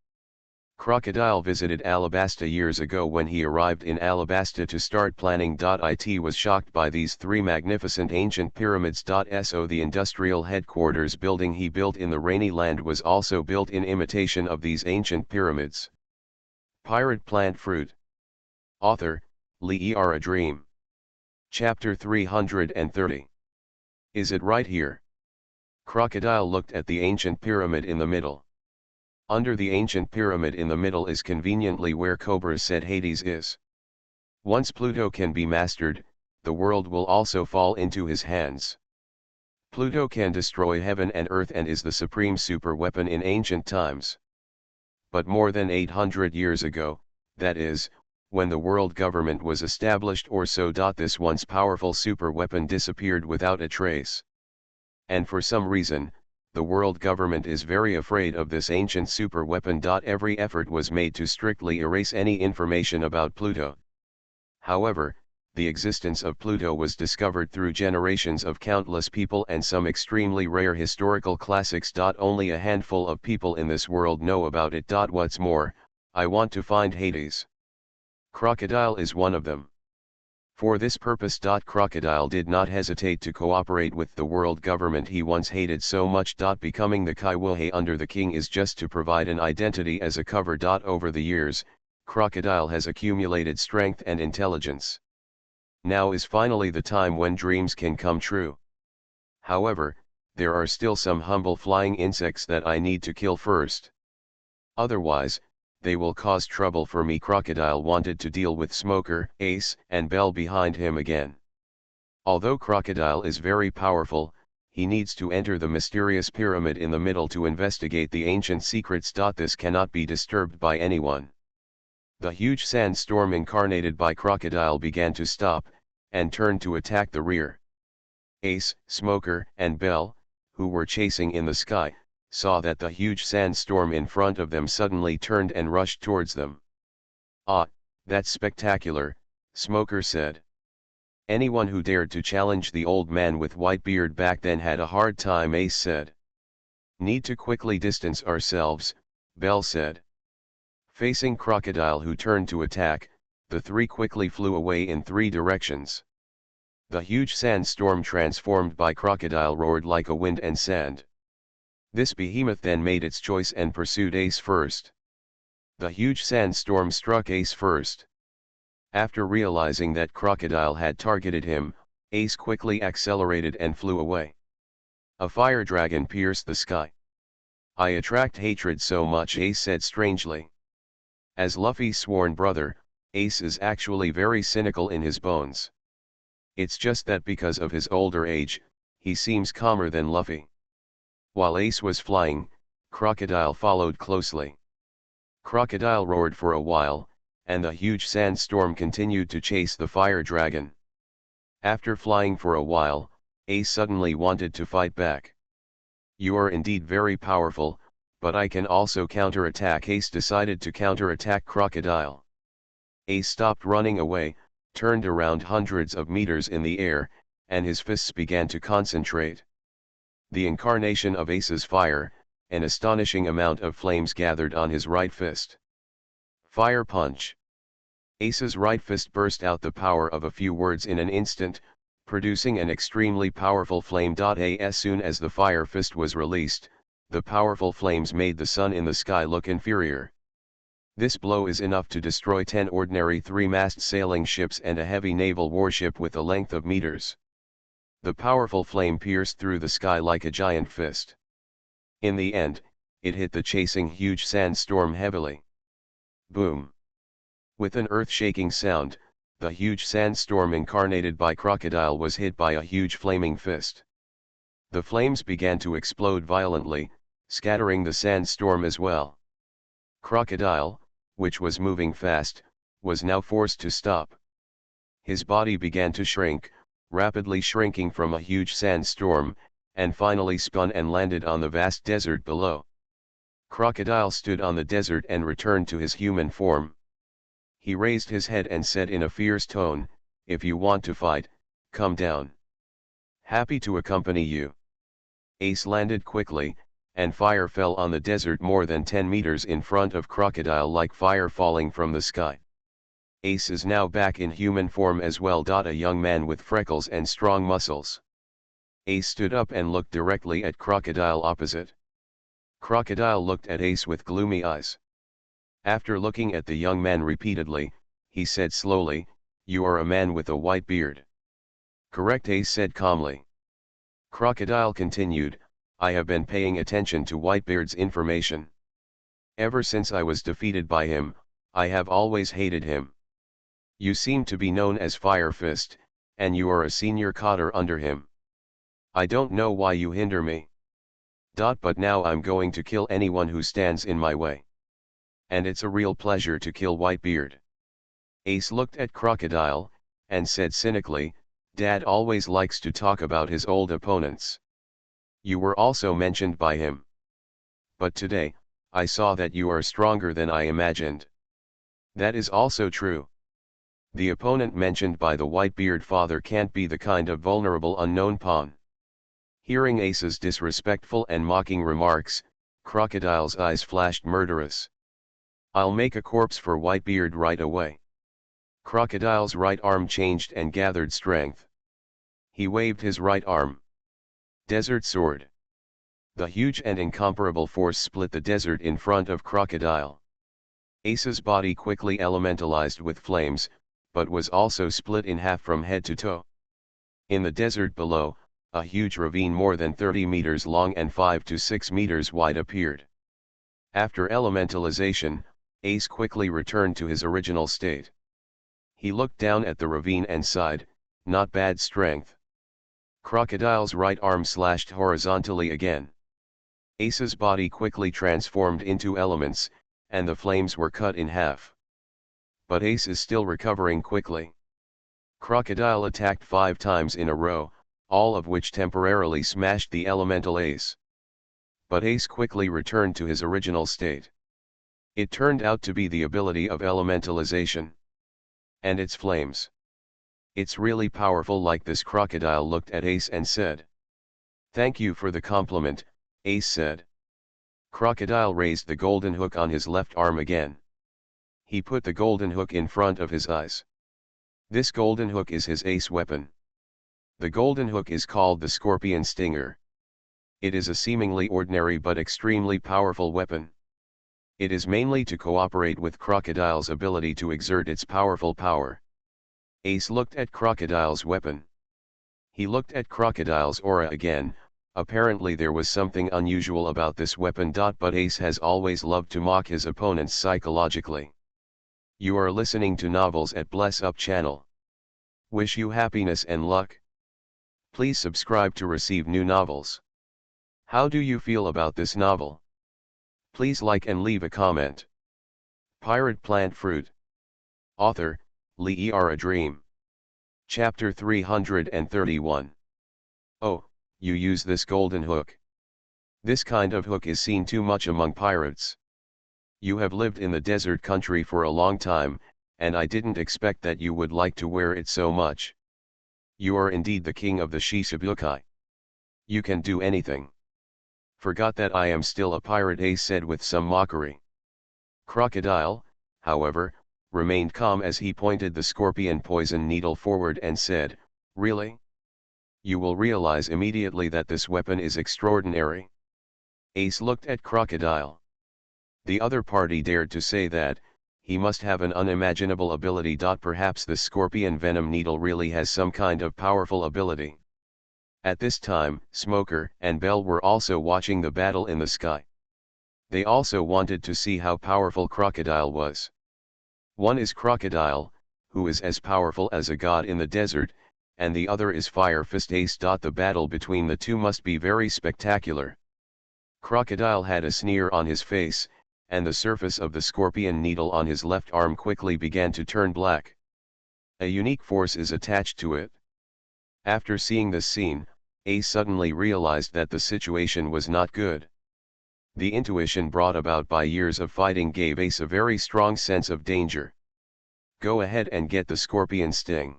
Crocodile visited Alabasta years ago. When he arrived in Alabasta to start planning. It was shocked by these three magnificent ancient pyramids. So the industrial headquarters building he built in the rainy land was also built in imitation of these ancient pyramids. Pirate Plant Fruit. Author, Lee A Dream. Chapter 330. Is it right here? Crocodile looked at the ancient pyramid in the middle. Under the ancient pyramid in the middle is conveniently where Cobra said Hades is. Once Pluto can be mastered, the world will also fall into his hands. Pluto can destroy heaven and earth and is the supreme super weapon in ancient times. But more than 800 years ago, that is, when the world government was established or so. This once powerful super weapon disappeared without a trace. And for some reason, the world government is very afraid of this ancient super weapon. Every effort was made to strictly erase any information about Pluto. However, the existence of Pluto was discovered through generations of countless people and some extremely rare historical classics. Only a handful of people in this world know about it. What's more, I want to find Hades. Crocodile is one of them. For this purpose. Crocodile did not hesitate to cooperate with the world government he once hated so much. Becoming the Kaiwahei under the king is just to provide an identity as a cover. Over the years, Crocodile has accumulated strength and intelligence. Now is finally the time when dreams can come true. However, there are still some humble flying insects that I need to kill first. Otherwise, they will cause trouble for me. Crocodile wanted to deal with Smoker, Ace, and Bell behind him again. Although Crocodile is very powerful, he needs to enter the mysterious pyramid in the middle to investigate the ancient secrets. This cannot be disturbed by anyone. The huge sandstorm incarnated by Crocodile began to stop, and turned to attack the rear. Ace, Smoker, and Bell, who were chasing in the sky, saw that the huge sandstorm in front of them suddenly turned and rushed towards them. "Ah, that's spectacular," Smoker said. "Anyone who dared to challenge the old man with white beard back then had a hard time," Ace said. "Need to quickly distance ourselves," Bell said. Facing Crocodile, who turned to attack, the three quickly flew away in three directions. The huge sandstorm transformed by Crocodile roared like a wind and sand. This behemoth then made its choice and pursued Ace first. The huge sandstorm struck Ace first. After realizing that Crocodile had targeted him, Ace quickly accelerated and flew away. A fire dragon pierced the sky. "I attract hatred so much," Ace said strangely. As Luffy's sworn brother, Ace is actually very cynical in his bones. It's just that because of his older age, he seems calmer than Luffy. While Ace was flying, Crocodile followed closely. Crocodile roared for a while, and the huge sandstorm continued to chase the fire dragon. After flying for a while, Ace suddenly wanted to fight back. "You are indeed very powerful, but I can also counterattack." Ace decided to counterattack Crocodile. Ace stopped running away, turned around hundreds of meters in the air, and his fists began to concentrate. The incarnation of Ace's fire, an astonishing amount of flames gathered on his right fist. Fire punch. Ace's right fist burst out the power of a few words in an instant, producing an extremely powerful flame. As soon as the fire fist was released, the powerful flames made the sun in the sky look inferior. This blow is enough to destroy 10 ordinary 3-mast sailing ships and a heavy naval warship with a length of meters. The powerful flame pierced through the sky like a giant fist. In the end, it hit the chasing huge sandstorm heavily. Boom! With an earth-shaking sound, the huge sandstorm incarnated by Crocodile was hit by a huge flaming fist. The flames began to explode violently, scattering the sandstorm as well. Crocodile, which was moving fast, was now forced to stop. His body began to shrink, rapidly shrinking from a huge sandstorm, and finally spun and landed on the vast desert below. Crocodile stood on the desert and returned to his human form. He raised his head and said in a fierce tone, "If you want to fight, come down. Happy to accompany you." Ace landed quickly, and fire fell on the desert more than 10 meters in front of Crocodile like fire falling from the sky. Ace is now back in human form as well. A young man with freckles and strong muscles. Ace stood up and looked directly at Crocodile opposite. Crocodile looked at Ace with gloomy eyes. After looking at the young man repeatedly, he said slowly, "You are a man with a white beard." "Correct," Ace said calmly. Crocodile continued, "I have been paying attention to Whitebeard's information. Ever since I was defeated by him, I have always hated him. You seem to be known as Fire Fist, and you are a senior coder under him. I don't know why you hinder me. But now I'm going to kill anyone who stands in my way. And it's a real pleasure to kill Whitebeard." Ace looked at Crocodile, and said cynically, "Dad always likes to talk about his old opponents. You were also mentioned by him. But today, I saw that you are stronger than I imagined." "That is also true. The opponent mentioned by the Whitebeard father can't be the kind of vulnerable unknown pawn." Hearing Ace's disrespectful and mocking remarks, Crocodile's eyes flashed murderous. "I'll make a corpse for Whitebeard right away." Crocodile's right arm changed and gathered strength. He waved his right arm. Desert Sword. The huge and incomparable force split the desert in front of Crocodile. Ace's body quickly elementalized with flames, but was also split in half from head to toe. In the desert below, a huge ravine more than 30 meters long and 5 to 6 meters wide appeared. After elementalization, Ace quickly returned to his original state. He looked down at the ravine and sighed, "Not bad strength." Crocodile's right arm slashed horizontally again. Ace's body quickly transformed into elements, and the flames were cut in half. But Ace is still recovering quickly. Crocodile attacked 5 times in a row, all of which temporarily smashed the elemental Ace. But Ace quickly returned to his original state. It turned out to be the ability of elementalization. And its flames. "It's really powerful like this." Crocodile looked at Ace and said. "Thank you for the compliment," Ace said. Crocodile raised the golden hook on his left arm again. He put the golden hook in front of his eyes. This golden hook is his ace weapon. The golden hook is called the Scorpion Stinger. It is a seemingly ordinary but extremely powerful weapon. It is mainly to cooperate with Crocodile's ability to exert its powerful power. Ace looked at Crocodile's weapon. He looked at Crocodile's aura again. Apparently there was something unusual about this weapon. But Ace has always loved to mock his opponents psychologically. You are listening to Novels at Bless Up channel. Wish you happiness and luck. Please subscribe to receive new novels. How do you feel about this novel? Please like and leave a comment. Pirate Plant Fruit. Author, Lee A Dream. Chapter 331. Oh, you use this golden hook. This kind of hook is seen too much among pirates. You have lived in the desert country for a long time, and I didn't expect that you would like to wear it so much. You are indeed the king of the Shishibukai. You can do anything. Forgot that I am still a pirate, Ace said with some mockery. Crocodile, however, remained calm as he pointed the scorpion poison needle forward and said, "Really? You will realize immediately that this weapon is extraordinary. Ace looked at Crocodile. The other party dared to say that, he must have an unimaginable ability. Perhaps the scorpion venom needle really has some kind of powerful ability. At this time, Smoker and Bell were also watching the battle in the sky. They also wanted to see how powerful Crocodile was. One is Crocodile, who is as powerful as a god in the desert, and the other is Fire Fist Ace. The battle between the two must be very spectacular. Crocodile had a sneer on his face, and the surface of the scorpion needle on his left arm quickly began to turn black. A unique force is attached to it. After seeing this scene, Ace suddenly realized that the situation was not good. The intuition brought about by years of fighting gave Ace a very strong sense of danger. Go ahead and get the scorpion sting.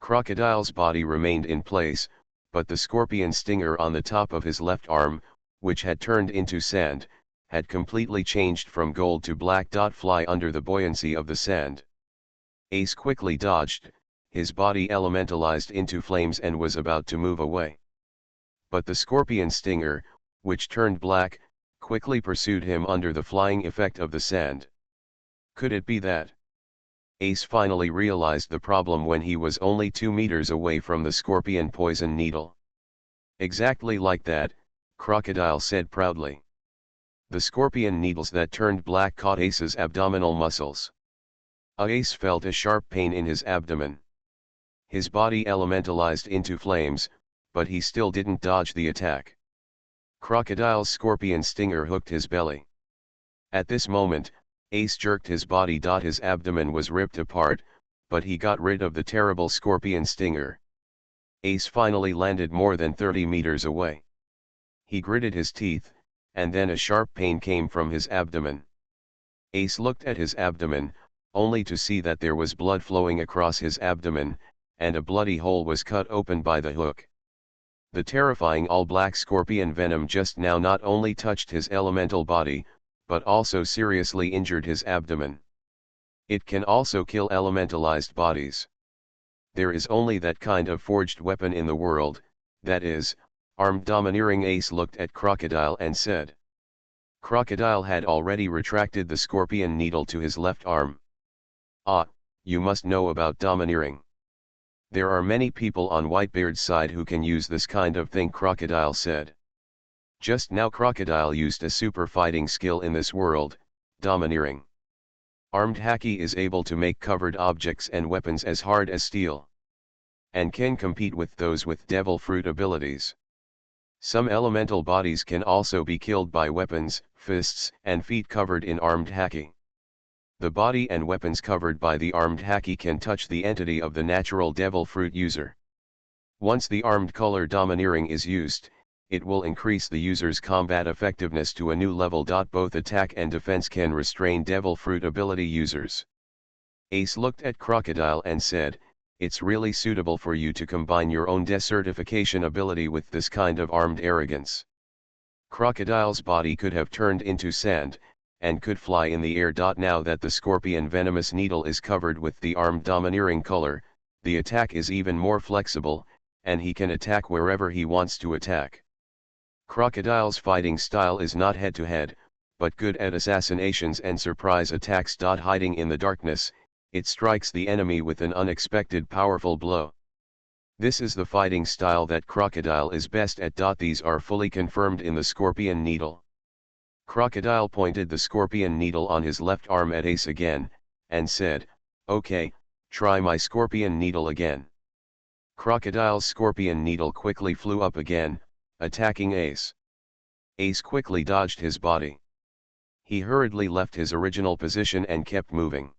Crocodile's body remained in place, but the scorpion stinger on the top of his left arm, which had turned into sand, had completely changed from gold to black. Fly under the buoyancy of the sand. Ace quickly dodged, his body elementalized into flames and was about to move away. But the scorpion stinger, which turned black, quickly pursued him under the flying effect of the sand. Could it be that? Ace finally realized the problem when he was only 2 meters away from the scorpion poison needle. Exactly like that, Crocodile said proudly. The scorpion needles that turned black caught Ace's abdominal muscles. Ace felt a sharp pain in his abdomen. His body elementalized into flames, but he still didn't dodge the attack. Crocodile's scorpion stinger hooked his belly. At this moment, Ace jerked his body. His abdomen was ripped apart, but he got rid of the terrible scorpion stinger. Ace finally landed more than 30 meters away. He gritted his teeth, and then a sharp pain came from his abdomen. Ace looked at his abdomen, only to see that there was blood flowing across his abdomen, and a bloody hole was cut open by the hook. The terrifying all-black scorpion venom just now not only touched his elemental body, but also seriously injured his abdomen. It can also kill elementalized bodies. There is only that kind of forged weapon in the world, that is, armed. Domineering Ace looked at Crocodile and said. Crocodile had already retracted the scorpion needle to his left arm. Ah, you must know about domineering. There are many people on Whitebeard's side who can use this kind of thing, Crocodile said. Just now Crocodile used a super fighting skill in this world, domineering. Armed Haki is able to make covered objects and weapons as hard as steel, and can compete with those with devil fruit abilities. Some elemental bodies can also be killed by weapons, fists and feet covered in armed Haki. The body and weapons covered by the armed Haki can touch the entity of the natural devil fruit user. Once the armed color domineering is used, it will increase the user's combat effectiveness to a new level. Both attack and defense can restrain devil fruit ability users. Ace looked at Crocodile and said, it's really suitable for you to combine your own desertification ability with this kind of armed arrogance. Crocodile's body could have turned into sand, and could fly in the air. Now that the scorpion venomous needle is covered with the armed domineering color, the attack is even more flexible, and he can attack wherever he wants to attack. Crocodile's fighting style is not head-to-head, but good at assassinations and surprise attacks. Hiding in the darkness, it strikes the enemy with an unexpected powerful blow. This is the fighting style that Crocodile is best at. These are fully confirmed in the scorpion needle. Crocodile pointed the scorpion needle on his left arm at Ace again, and said, okay, try my scorpion needle again. Crocodile's scorpion needle quickly flew up again, attacking Ace. Ace quickly dodged his body. He hurriedly left his original position and kept moving.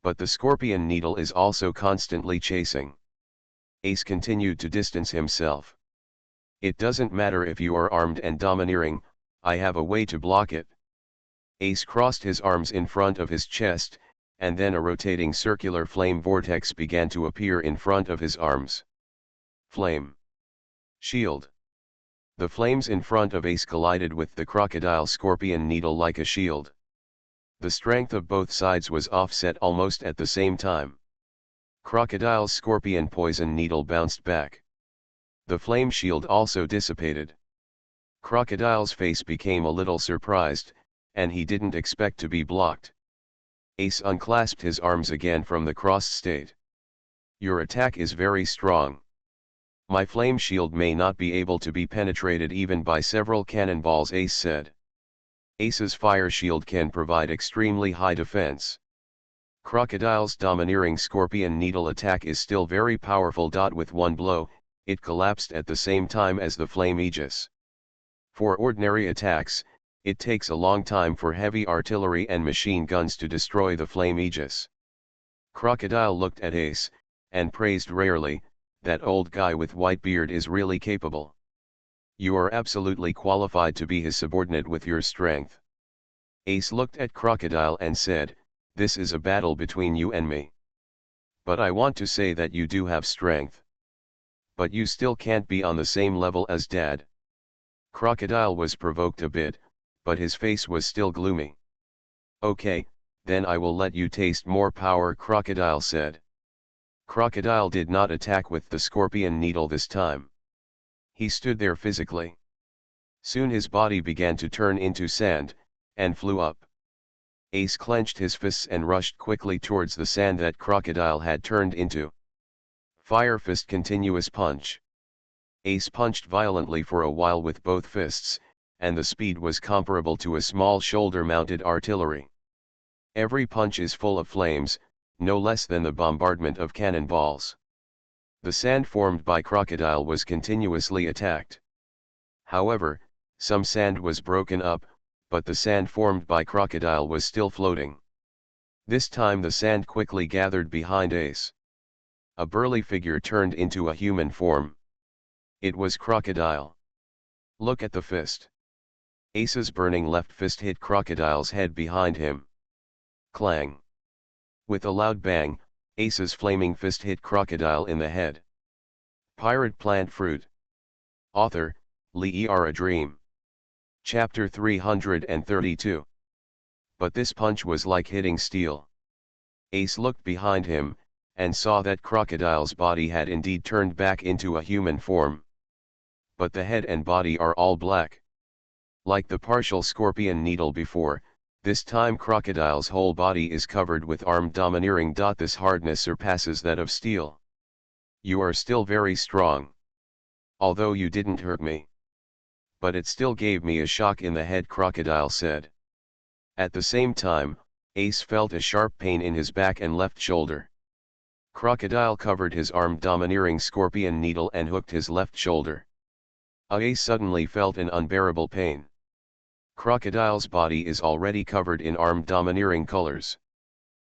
But the scorpion needle is also constantly chasing. Ace continued to distance himself. It doesn't matter if you are armed and domineering, I have a way to block it. Ace crossed his arms in front of his chest, and then a rotating circular flame vortex began to appear in front of his arms. Flame. Shield. The flames in front of Ace collided with the crocodile scorpion needle like a shield. The strength of both sides was offset almost at the same time. Crocodile's scorpion poison needle bounced back. The flame shield also dissipated. Crocodile's face became a little surprised, and he didn't expect to be blocked. Ace unclasped his arms again from the cross state. Your attack is very strong. My flame shield may not be able to be penetrated even by several cannonballs, Ace said. Ace's fire shield can provide extremely high defense. Crocodile's domineering scorpion needle attack is still very powerful. With one blow, it collapsed at the same time as the flame aegis. For ordinary attacks, it takes a long time for heavy artillery and machine guns to destroy the flame aegis. Crocodile looked at Ace, and praised rarely, that old guy with white beard is really capable. You are absolutely qualified to be his subordinate with your strength. Ace looked at Crocodile and said, this is a battle between you and me. But I want to say that you do have strength. But you still can't be on the same level as Dad. Crocodile was provoked a bit, but his face was still gloomy. Okay, then I will let you taste more power, Crocodile said. Crocodile did not attack with the scorpion needle this time. He stood there physically. Soon his body began to turn into sand, and flew up. Ace clenched his fists and rushed quickly towards the sand that Crocodile had turned into. Fire fist continuous punch. Ace punched violently for a while with both fists, and the speed was comparable to a small shoulder-mounted artillery. Every punch is full of flames, no less than the bombardment of cannonballs. The sand formed by Crocodile was continuously attacked. However, some sand was broken up, but the sand formed by Crocodile was still floating. This time the sand quickly gathered behind Ace. A burly figure turned into a human form. It was Crocodile. Look at the fist. Ace's burning left fist hit Crocodile's head behind him. Clang. With a loud bang, Ace's flaming fist hit Crocodile in the head. Pirate Plant Fruit. Author, Lee A Dream. Chapter 332. But this punch was like hitting steel. Ace looked behind him, and saw that Crocodile's body had indeed turned back into a human form. But the head and body are all black. Like the partial scorpion needle before, this time Crocodile's whole body is covered with armed domineering. This hardness surpasses that of steel. You are still very strong. Although you didn't hurt me. But it still gave me a shock in the head, Crocodile said. At the same time, Ace felt a sharp pain in his back and left shoulder. Crocodile covered his armed domineering scorpion needle and hooked his left shoulder. Ace suddenly felt an unbearable pain. Crocodile's body is already covered in armed domineering colors.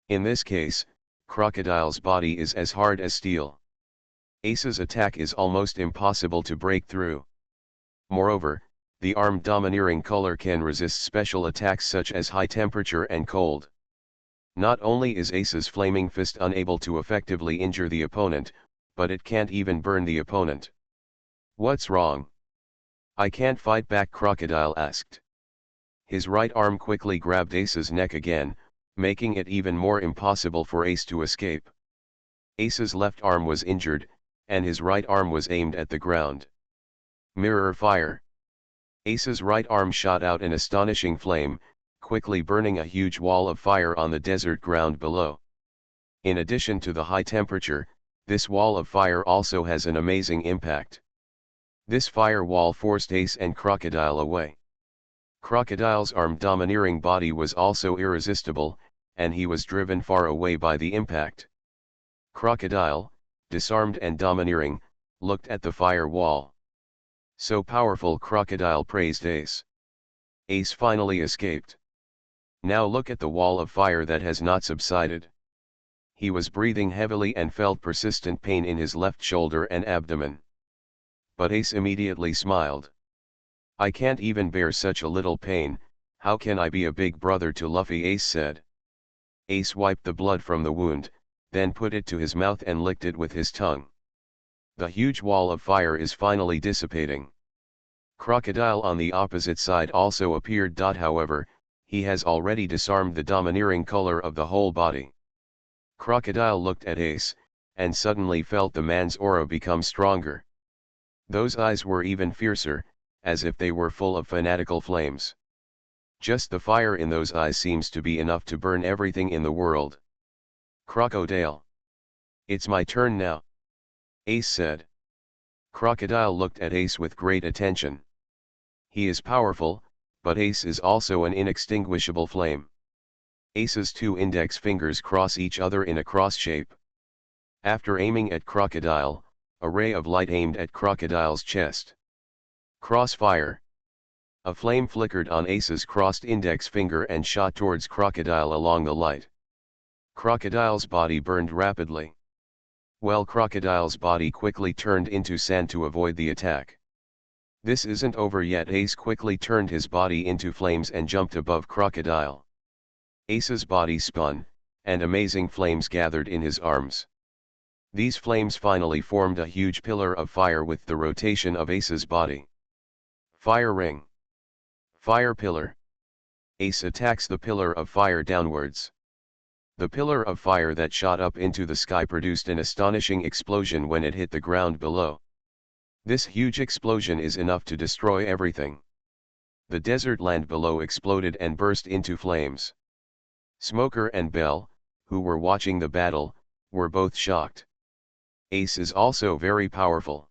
In this case, Crocodile's body is as hard as steel. Ace's attack is almost impossible to break through. Moreover, the armed domineering color can resist special attacks such as high temperature and cold. Not only is Ace's flaming fist unable to effectively injure the opponent, but it can't even burn the opponent. What's wrong? I can't fight back, Crocodile asked. His right arm quickly grabbed Ace's neck again, making it even more impossible for Ace to escape. Ace's left arm was injured, and his right arm was aimed at the ground. Mirror fire. Ace's right arm shot out an astonishing flame, quickly burning a huge wall of fire on the desert ground below. In addition to the high temperature, this wall of fire also has an amazing impact. This fire wall forced Ace and Crocodile away. Crocodile's armed domineering body was also irresistible, and he was driven far away by the impact. Crocodile, disarmed and domineering, looked at the fire wall. So powerful, Crocodile praised Ace. Ace finally escaped. Now look at the wall of fire that has not subsided. He was breathing heavily and felt persistent pain in his left shoulder and abdomen. But Ace immediately smiled. I can't even bear such a little pain, how can I be a big brother to Luffy, Ace said. Ace wiped the blood from the wound, then put it to his mouth and licked it with his tongue. The huge wall of fire is finally dissipating. Crocodile on the opposite side also appeared. However, he has already disarmed the domineering color of the whole body. Crocodile looked at Ace, and suddenly felt the man's aura become stronger. Those eyes were even fiercer, as if they were full of fanatical flames. Just the fire in those eyes seems to be enough to burn everything in the world. Crocodile. It's my turn now. Ace said. Crocodile looked at Ace with great attention. He is powerful, but Ace is also an inextinguishable flame. Ace's two index fingers cross each other in a cross shape. After aiming at Crocodile, a ray of light aimed at Crocodile's chest. Crossfire. A flame flickered on Ace's crossed index finger and shot towards Crocodile along the light. Crocodile's body burned rapidly. Well, Crocodile's body quickly turned into sand to avoid the attack. This isn't over yet. Ace quickly turned his body into flames and jumped above Crocodile. Ace's body spun, and amazing flames gathered in his arms. These flames finally formed a huge pillar of fire with the rotation of Ace's body. Fire ring. Fire pillar. Ace attacks the pillar of fire downwards. The pillar of fire that shot up into the sky produced an astonishing explosion when it hit the ground below. This huge explosion is enough to destroy everything. The desert land below exploded and burst into flames. Smoker and Bell, who were watching the battle, were both shocked. Ace is also very powerful.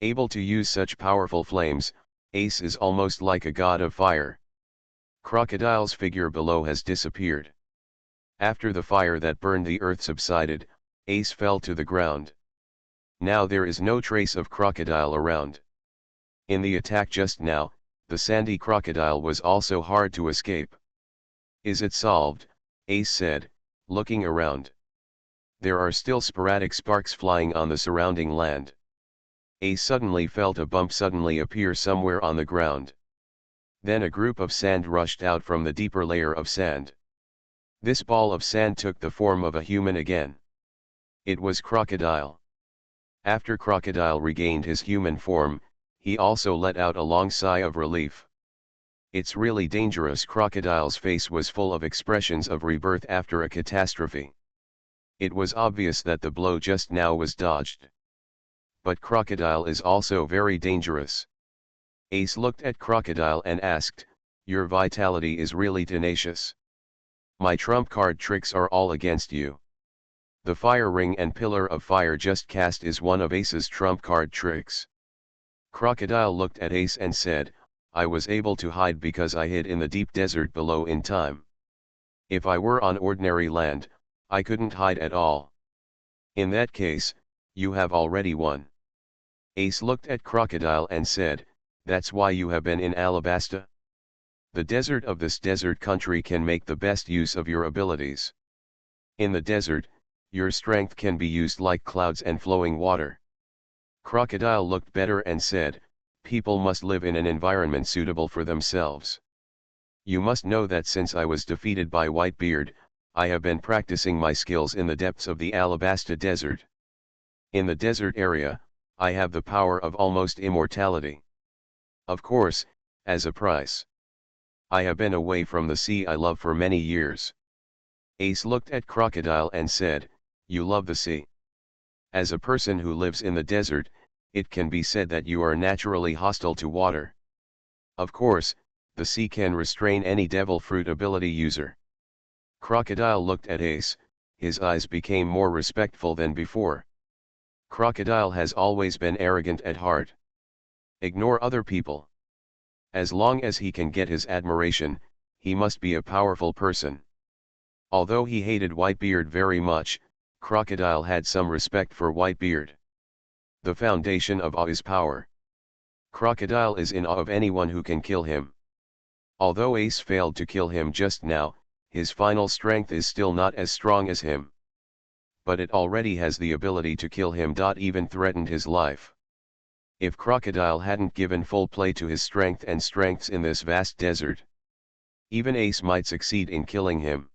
Able to use such powerful flames, Ace is almost like a god of fire. Crocodile's figure below has disappeared. After the fire that burned the earth subsided, Ace fell to the ground. Now there is no trace of Crocodile around. In the attack just now, the sandy crocodile was also hard to escape. Is it solved? Ace said, looking around. There are still sporadic sparks flying on the surrounding land. Ace suddenly felt a bump suddenly appear somewhere on the ground. Then a group of sand rushed out from the deeper layer of sand. This ball of sand took the form of a human again. It was Crocodile. After Crocodile regained his human form, he also let out a long sigh of relief. It's really dangerous. Crocodile's face was full of expressions of rebirth after a catastrophe. It was obvious that the blow just now was dodged. But Crocodile is also very dangerous. Ace looked at Crocodile and asked, "Your vitality is really tenacious. My trump card tricks are all against you. The fire ring and pillar of fire just cast is one of Ace's trump card tricks." Crocodile looked at Ace and said, "I was able to hide because I hid in the deep desert below in time. If I were on ordinary land, I couldn't hide at all. In that case, you have already won." Ace looked at Crocodile and said, "That's why you have been in Alabasta? The desert of this desert country can make the best use of your abilities. In the desert, your strength can be used like clouds and flowing water." Crocodile looked better and said, "People must live in an environment suitable for themselves. You must know that since I was defeated by Whitebeard, I have been practicing my skills in the depths of the Alabasta Desert. In the desert area, I have the power of almost immortality. Of course, as a price. I have been away from the sea I love for many years." Ace looked at Crocodile and said, "You love the sea. As a person who lives in the desert, it can be said that you are naturally hostile to water. Of course, the sea can restrain any devil fruit ability user." Crocodile looked at Ace, his eyes became more respectful than before. Crocodile has always been arrogant at heart. Ignore other people. As long as he can get his admiration, he must be a powerful person. Although he hated Whitebeard very much, Crocodile had some respect for Whitebeard. The foundation of awe is power. Crocodile is in awe of anyone who can kill him. Although Ace failed to kill him just now, his final strength is still not as strong as him. But it already has the ability to kill him. Even threatened his life. If Crocodile hadn't given full play to his strength and strengths in this vast desert, even Ace might succeed in killing him.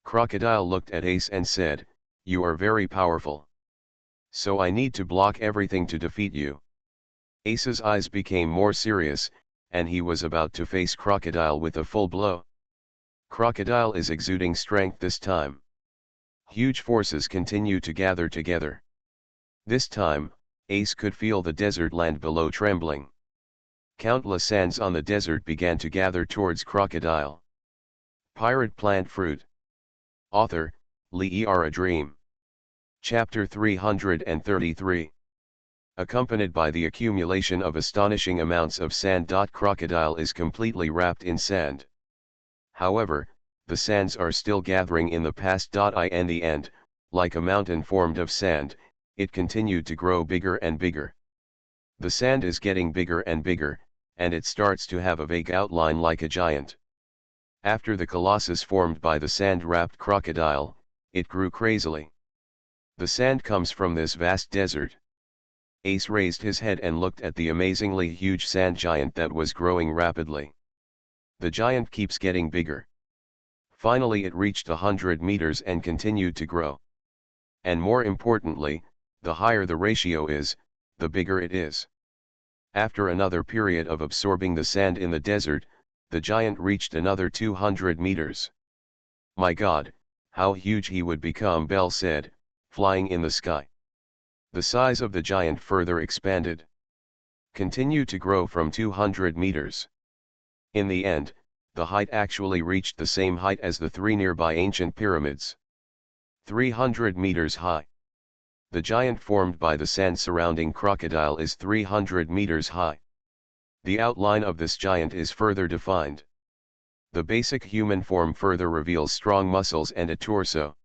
Crocodile looked at Ace and said, "You are very powerful. So I need to block everything to defeat you." Ace's eyes became more serious, and he was about to face Crocodile with a full blow. Crocodile is exuding strength this time. Huge forces continue to gather together. This time, Ace could feel the desert land below trembling. Countless sands on the desert began to gather towards Crocodile. Pirate Plant Fruit. Author, Lee A Dream. Chapter 333. Accompanied by the accumulation of astonishing amounts of sand. Crocodile is completely wrapped in sand. However, the sands are still gathering in the past. In the end, like a mountain formed of sand, it continued to grow bigger and bigger. The sand is getting bigger and bigger, and it starts to have a vague outline like a giant. After the colossus formed by the sand-wrapped crocodile, it grew crazily. The sand comes from this vast desert. Ace raised his head and looked at the amazingly huge sand giant that was growing rapidly. The giant keeps getting bigger. Finally it reached 100 meters and continued to grow. And more importantly, the higher the ratio is, the bigger it is. After another period of absorbing the sand in the desert, the giant reached another 200 meters. My God, how huge he would become, Bell said, flying in the sky. The size of the giant further expanded. Continued to grow from 200 meters. In the end, the height actually reached the same height as the three nearby ancient pyramids. 300 meters high. The giant formed by the sand surrounding Crocodile is 300 meters high. The outline of this giant is further defined. The basic human form further reveals strong muscles and a torso.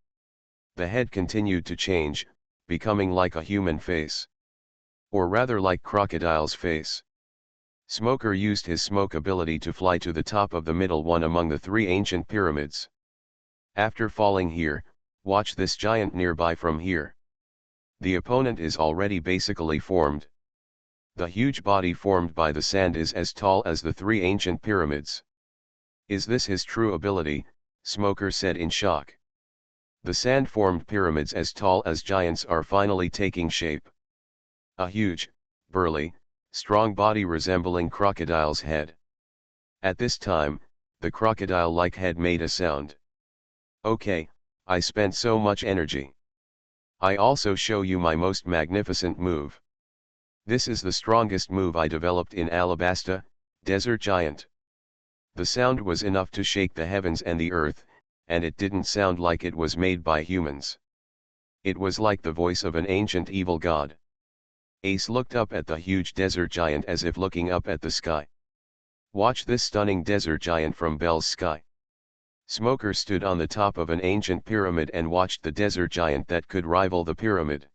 The head continued to change, becoming like a human face. Or rather like Crocodile's face. Smoker used his smoke ability to fly to the top of the middle one among the three ancient pyramids. After falling here, watch this giant nearby from here. The opponent is already basically formed. The huge body formed by the sand is as tall as the three ancient pyramids. Is this his true ability? Smoker said in shock. The sand-formed pyramids as tall as giants are finally taking shape. A huge, burly, strong body resembling Crocodile's head. At this time, the crocodile-like head made a sound. Okay, I spent so much energy. I also show you my most magnificent move. This is the strongest move I developed in Alabasta, Desert Giant. The sound was enough to shake the heavens and the earth, and it didn't sound like it was made by humans. It was like the voice of an ancient evil god. Ace looked up at the huge desert giant as if looking up at the sky. Watch this stunning desert giant from Bell's sky. Smoker stood on the top of an ancient pyramid and watched the desert giant that could rival the pyramid.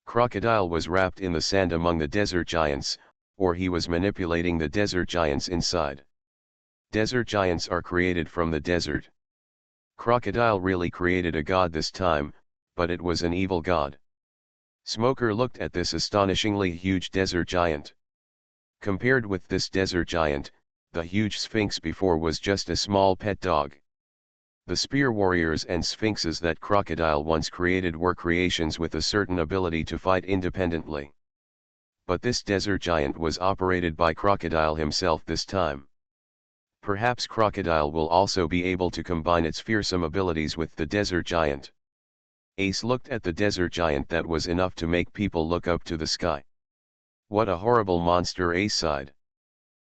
Crocodile was wrapped in the sand among the desert giants, or he was manipulating the desert giants inside. Desert giants are created from the desert. Crocodile really created a god this time, but it was an evil god. Smoker looked at this astonishingly huge desert giant. Compared with this desert giant, the huge sphinx before was just a small pet dog. The spear warriors and sphinxes that Crocodile once created were creations with a certain ability to fight independently. But this desert giant was operated by Crocodile himself this time. Perhaps Crocodile will also be able to combine its fearsome abilities with the desert giant. Ace looked at the desert giant that was enough to make people look up to the sky. What a horrible monster, Ace sighed.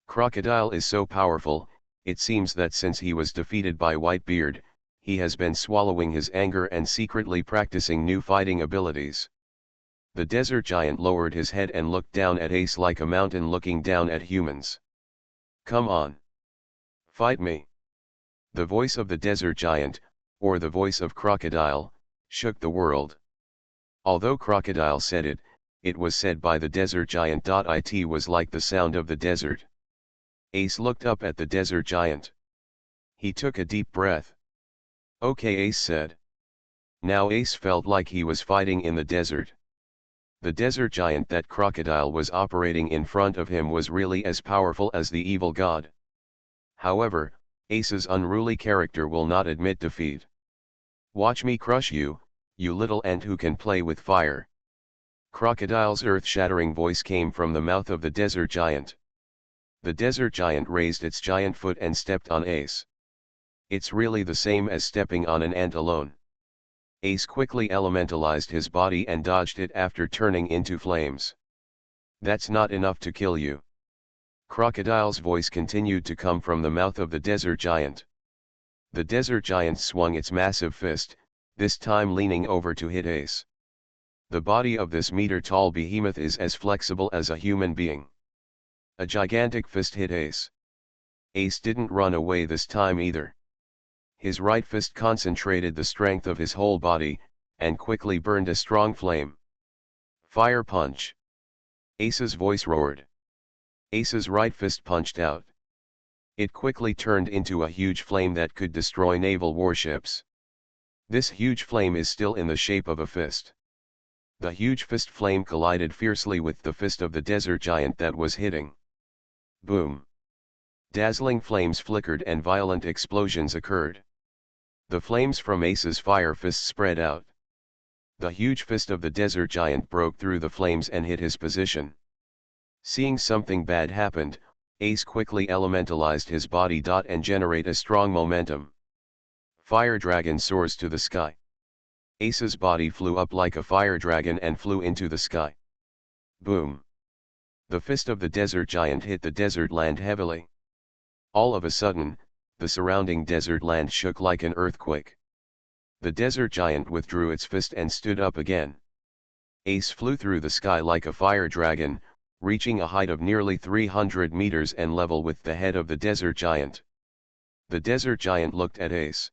Crocodile is so powerful, it seems that since he was defeated by Whitebeard, he has been swallowing his anger and secretly practicing new fighting abilities. The desert giant lowered his head and looked down at Ace like a mountain looking down at humans. Come on. Fight me. The voice of the desert giant, or the voice of Crocodile, shook the world. Although Crocodile said it, it was said by the desert giant. It was like the sound of the desert. Ace looked up at the desert giant. He took a deep breath. Okay, Ace said. Now Ace felt like he was fighting in the desert. The desert giant that Crocodile was operating in front of him was really as powerful as the evil god. However, Ace's unruly character will not admit defeat. Watch me crush you, you little ant who can play with fire. Crocodile's earth-shattering voice came from the mouth of the desert giant. The desert giant raised its giant foot and stepped on Ace. It's really the same as stepping on an ant alone. Ace quickly elementalized his body and dodged it after turning into flames. "That's not enough to kill you." Crocodile's voice continued to come from the mouth of the desert giant. The desert giant swung its massive fist, this time leaning over to hit Ace. The body of this meter-tall behemoth is as flexible as a human being. A gigantic fist hit Ace. Ace didn't run away this time either. His right fist concentrated the strength of his whole body, and quickly burned a strong flame. "Fire punch!" Ace's voice roared. Ace's right fist punched out. It quickly turned into a huge flame that could destroy naval warships. This huge flame is still in the shape of a fist. The huge fist flame collided fiercely with the fist of the desert giant that was hitting. Boom! Dazzling flames flickered and violent explosions occurred. The flames from Ace's fire fist spread out. The huge fist of the desert giant broke through the flames and hit his position. Seeing something bad happened, Ace quickly elementalized his body and generate a strong momentum. Fire dragon soars to the sky. Ace's body flew up like a fire dragon and flew into the sky. Boom! The fist of the desert giant hit the desert land heavily. All of a sudden, the surrounding desert land shook like an earthquake. The desert giant withdrew its fist and stood up again. Ace flew through the sky like a fire dragon, reaching a height of nearly 300 meters and level with the head of the desert giant. The desert giant looked at Ace.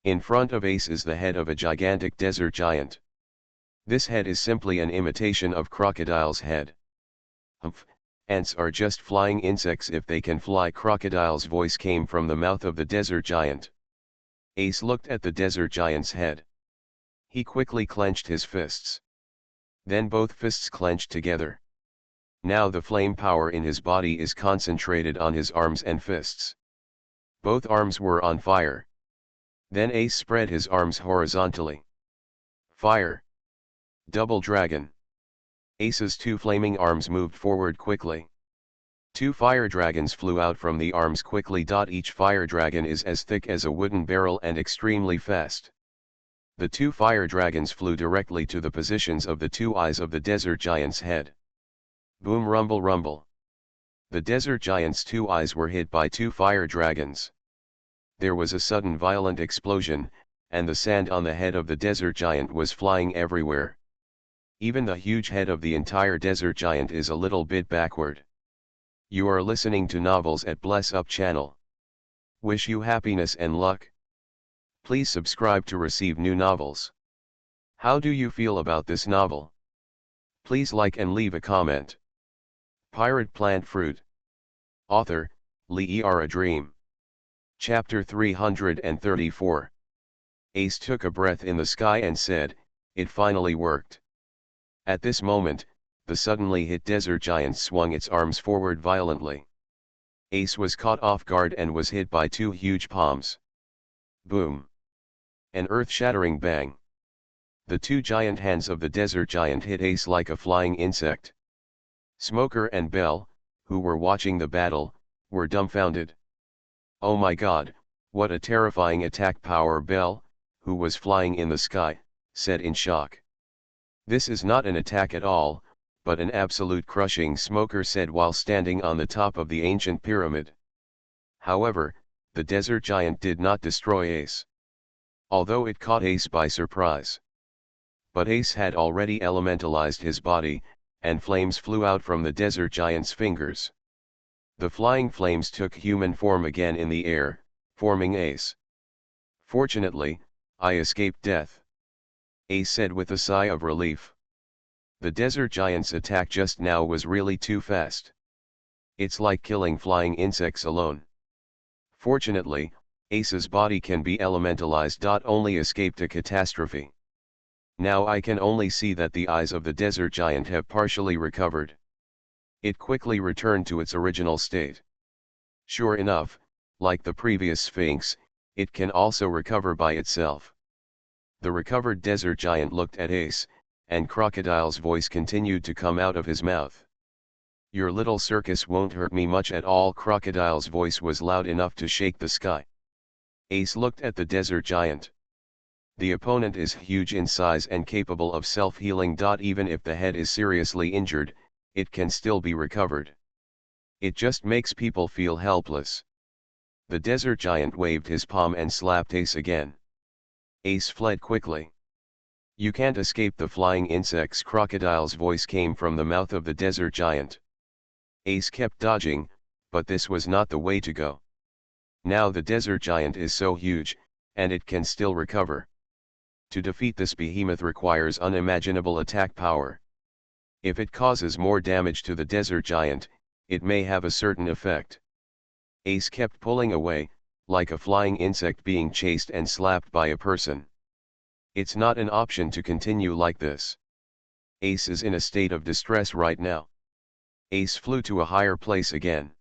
In front of Ace is the head of a gigantic desert giant. This head is simply an imitation of Crocodile's head. "Humph, ants are just flying insects if they can fly." Crocodile's voice came from the mouth of the desert giant. Ace looked at the desert giant's head. He quickly clenched his fists. Then both fists clenched together. Now the flame power in his body is concentrated on his arms and fists. Both arms were on fire. Then Ace spread his arms horizontally. Fire! Double dragon! Ace's two flaming arms moved forward quickly. Two fire dragons flew out from the arms quickly. Each fire dragon is as thick as a wooden barrel and extremely fast. The two fire dragons flew directly to the positions of the two eyes of the desert giant's head. Boom, rumble, rumble. The desert giant's two eyes were hit by two fire dragons. There was a sudden violent explosion, and the sand on the head of the desert giant was flying everywhere. Even the huge head of the entire desert giant is a little bit backward. You are listening to Novels at Bless Up channel. Wish you happiness and luck. Please subscribe to receive new novels. How do you feel about this novel? Please like and leave a comment. Pirate Plant Fruit. Author, Lee A Dream. Chapter 334. Ace took a breath in the sky and said, "It finally worked." At this moment, the suddenly hit desert giant swung its arms forward violently. Ace was caught off guard and was hit by two huge palms. Boom! An earth-shattering bang. The two giant hands of the desert giant hit Ace like a flying insect. Smoker and Bell, who were watching the battle, were dumbfounded. "Oh my God, what a terrifying attack power!" Bell, who was flying in the sky, said in shock. "This is not an attack at all, but an absolute crushing," Smoker said while standing on the top of the ancient pyramid. However, the desert giant did not destroy Ace. Although it caught Ace by surprise. But Ace had already elementalized his body, and flames flew out from the desert giant's fingers. The flying flames took human form again in the air, forming Ace. "Fortunately, I escaped death," Ace said with a sigh of relief. The desert giant's attack just now was really too fast. It's like killing flying insects alone. Fortunately, Ace's body can be elementalized. Only escaped a catastrophe. Now I can only see that the eyes of the desert giant have partially recovered. It quickly returned to its original state. Sure enough, like the previous Sphinx, it can also recover by itself. The recovered desert giant looked at Ace, and Crocodile's voice continued to come out of his mouth. "Your little circus won't hurt me much at all." Crocodile's voice was loud enough to shake the sky. Ace looked at the desert giant. The opponent is huge in size and capable of self-healing. Even if the head is seriously injured, it can still be recovered. It just makes people feel helpless. The desert giant waved his palm and slapped Ace again. Ace fled quickly. You can't escape the flying insects. Crocodile's voice came from the mouth of the desert giant. Ace kept dodging, but this was not the way to go. Now the desert giant is so huge, and it can still recover. To defeat this behemoth requires unimaginable attack power. If it causes more damage to the desert giant, it may have a certain effect. Ace kept pulling away, like a flying insect being chased and slapped by a person. It's not an option to continue like this. Ace is in a state of distress right now. Ace flew to a higher place again.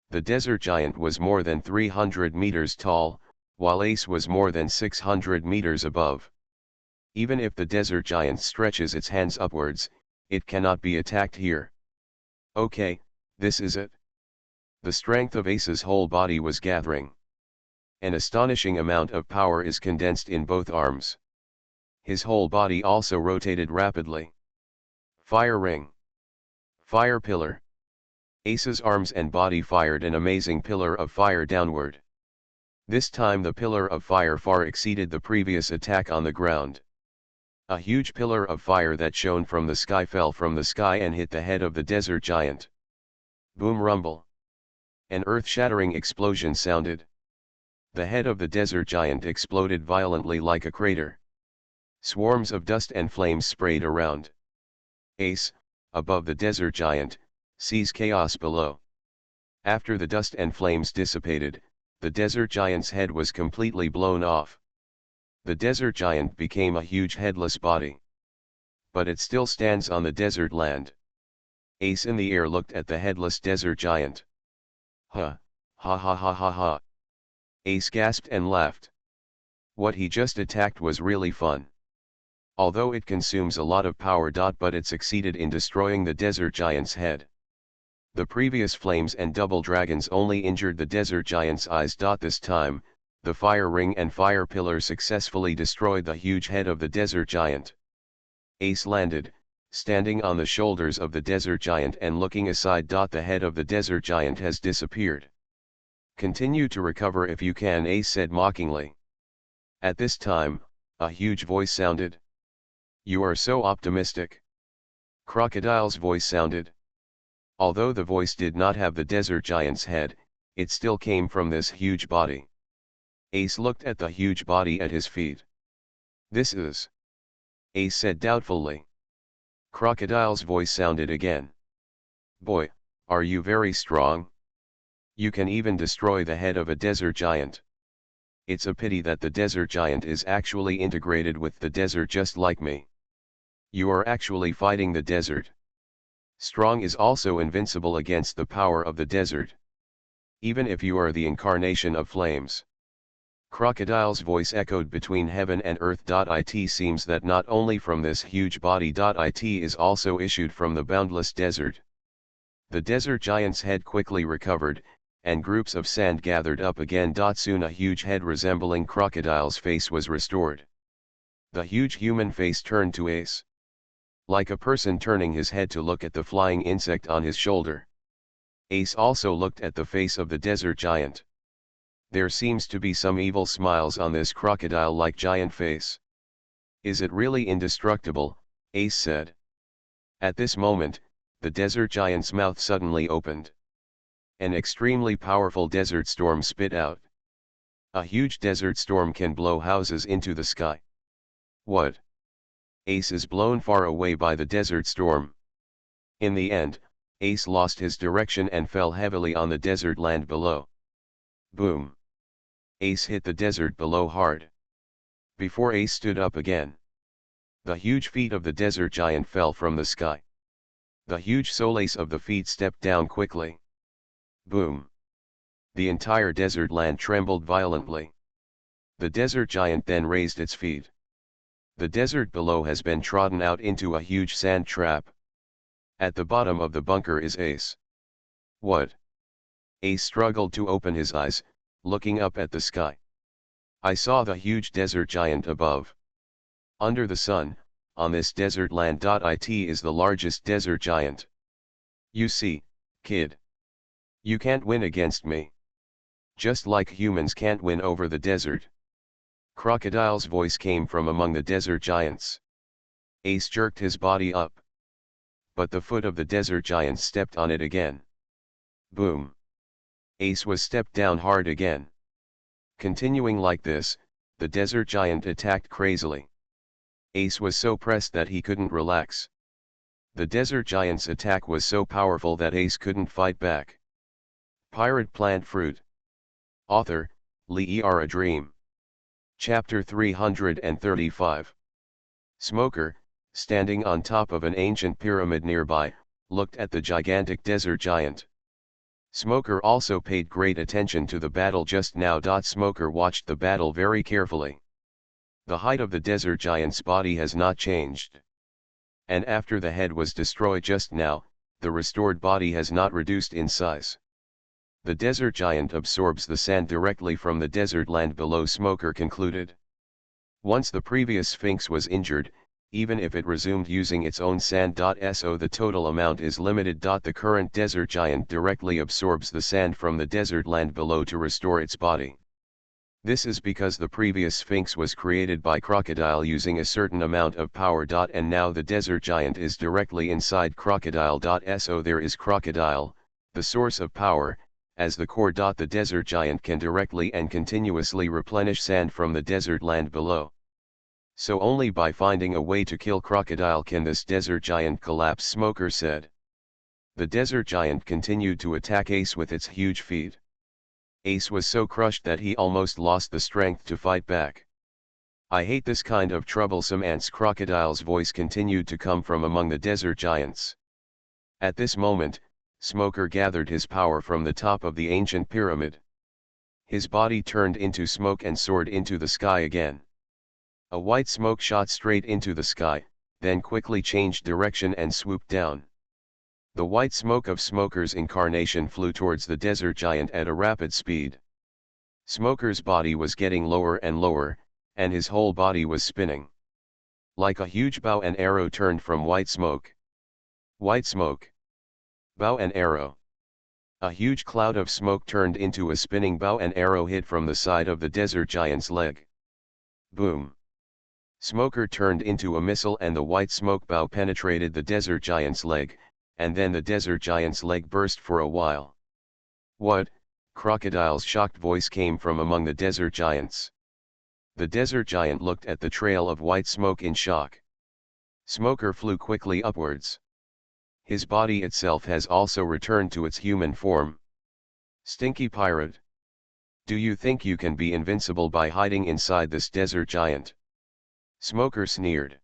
The desert giant was more than 300 meters tall, while Ace was more than 600 meters above. Even if the desert giant stretches its hands upwards, it cannot be attacked here. Okay, this is it. The strength of Ace's whole body was gathering. An astonishing amount of power is condensed in both arms. His whole body also rotated rapidly. Fire ring. Fire pillar. Ace's arms and body fired an amazing pillar of fire downward. This time the pillar of fire far exceeded the previous attack on the ground. A huge pillar of fire that shone from the sky fell from the sky and hit the head of the desert giant. Boom rumble. An earth-shattering explosion sounded. The head of the desert giant exploded violently like a crater. Swarms of dust and flames sprayed around. Ace, above the desert giant, sees chaos below. After the dust and flames dissipated, the desert giant's head was completely blown off. The desert giant became a huge headless body. But it still stands on the desert land. Ace in the air looked at the headless desert giant. Ha, ha ha ha ha ha. Ace gasped and laughed. What he just attacked was really fun. Although it consumes a lot of power. But it succeeded in destroying the desert giant's head. The previous flames and double dragons only injured the desert giant's eyes. This time, the fire ring and fire pillar successfully destroyed the huge head of the desert giant. Ace landed, standing on the shoulders of the desert giant and looking aside. The head of the desert giant has disappeared. Continue to recover if you can, Ace said mockingly. At this time, a huge voice sounded. You are so optimistic. Crocodile's voice sounded. Although the voice did not have the desert giant's head, it still came from this huge body. Ace looked at the huge body at his feet. This is... Ace said doubtfully. Crocodile's voice sounded again. Boy, are you very strong? You can even destroy the head of a desert giant. It's a pity that the desert giant is actually integrated with the desert just like me. You are actually fighting the desert. Strong is also invincible against the power of the desert. Even if you are the incarnation of flames. Crocodile's voice echoed between heaven and earth. It seems that not only from this huge body. It is also issued from the boundless desert. The desert giant's head quickly recovered, and groups of sand gathered up again. Soon a huge head resembling crocodile's face was restored. The huge human face turned to Ace. Like a person turning his head to look at the flying insect on his shoulder. Ace also looked at the face of the desert giant. There seems to be some evil smiles on this crocodile-like giant face. Is it really indestructible? Ace said. At this moment, the desert giant's mouth suddenly opened. An extremely powerful desert storm spit out. A huge desert storm can blow houses into the sky. What? Ace is blown far away by the desert storm. In the end, Ace lost his direction and fell heavily on the desert land below. Boom! Ace hit the desert below hard. Before Ace stood up again, the huge feet of the desert giant fell from the sky. The huge soles of the feet stepped down quickly. Boom! The entire desert land trembled violently. The desert giant then raised its feet. The desert below has been trodden out into a huge sand trap. At the bottom of the bunker is Ace. What? Ace struggled to open his eyes, looking up at the sky. I saw the huge desert giant above. Under the sun, on this desert land. It is the largest desert giant. You see, kid. You can't win against me. Just like humans can't win over the desert. Crocodile's voice came from among the desert giants. Ace jerked his body up. But the foot of the desert giant stepped on it again. Boom. Ace was stepped down hard again. Continuing like this, the desert giant attacked crazily. Ace was so pressed that he couldn't relax. The desert giant's attack was so powerful that Ace couldn't fight back. Pirate Plant Fruit. Author, Lee A Dream. Chapter 335. Smoker, standing on top of an ancient pyramid nearby, looked at the gigantic desert giant. Smoker also paid great attention to the battle just now. Smoker watched the battle very carefully. The height of the desert giant's body has not changed. And after the head was destroyed just now, the restored body has not reduced in size. The desert giant absorbs the sand directly from the desert land below, Smoker concluded. Once the previous Sphinx was injured, even if it resumed using its own sand. So the total amount is limited. The current desert giant directly absorbs the sand from the desert land below to restore its body. This is because the previous Sphinx was created by Crocodile using a certain amount of power. And now the desert giant is directly inside Crocodile. So there is Crocodile, the source of power, as the core. The desert giant can directly and continuously replenish sand from the desert land below. So only by finding a way to kill Crocodile can this desert giant collapse, Smoker said. The desert giant continued to attack Ace with its huge feet. Ace was so crushed that he almost lost the strength to fight back. I hate this kind of troublesome ants. Crocodile's voice continued to come from among the desert giants. At this moment, Smoker gathered his power from the top of the ancient pyramid. His body turned into smoke and soared into the sky again. A white smoke shot straight into the sky, then quickly changed direction and swooped down. The white smoke of Smoker's incarnation flew towards the desert giant at a rapid speed. Smoker's body was getting lower and lower, and his whole body was spinning. Like a huge bow and arrow turned from white smoke. White smoke. Bow and arrow. A huge cloud of smoke turned into a spinning bow and arrow hit from the side of the desert giant's leg. Boom. Smoker turned into a missile and the white smoke bow penetrated the desert giant's leg, and then the desert giant's leg burst for a while. What? Crocodile's shocked voice came from among the desert giants. The desert giant looked at the trail of white smoke in shock. Smoker flew quickly upwards. His body itself has also returned to its human form. Stinky pirate. Do you think you can be invincible by hiding inside this desert giant? Smoker sneered.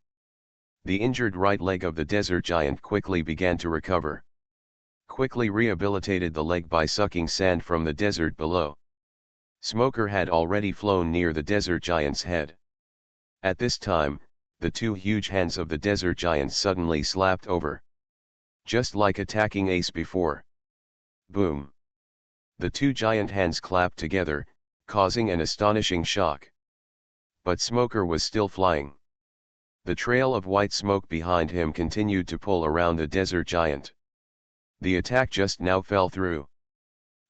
The injured right leg of the desert giant quickly began to recover. Quickly rehabilitated the leg by sucking sand from the desert below. Smoker had already flown near the desert giant's head. At this time, the two huge hands of the desert giant suddenly slapped over. Just like attacking Ace before. Boom. The two giant hands clapped together, causing an astonishing shock. But Smoker was still flying. The trail of white smoke behind him continued to pull around the desert giant. The attack just now fell through.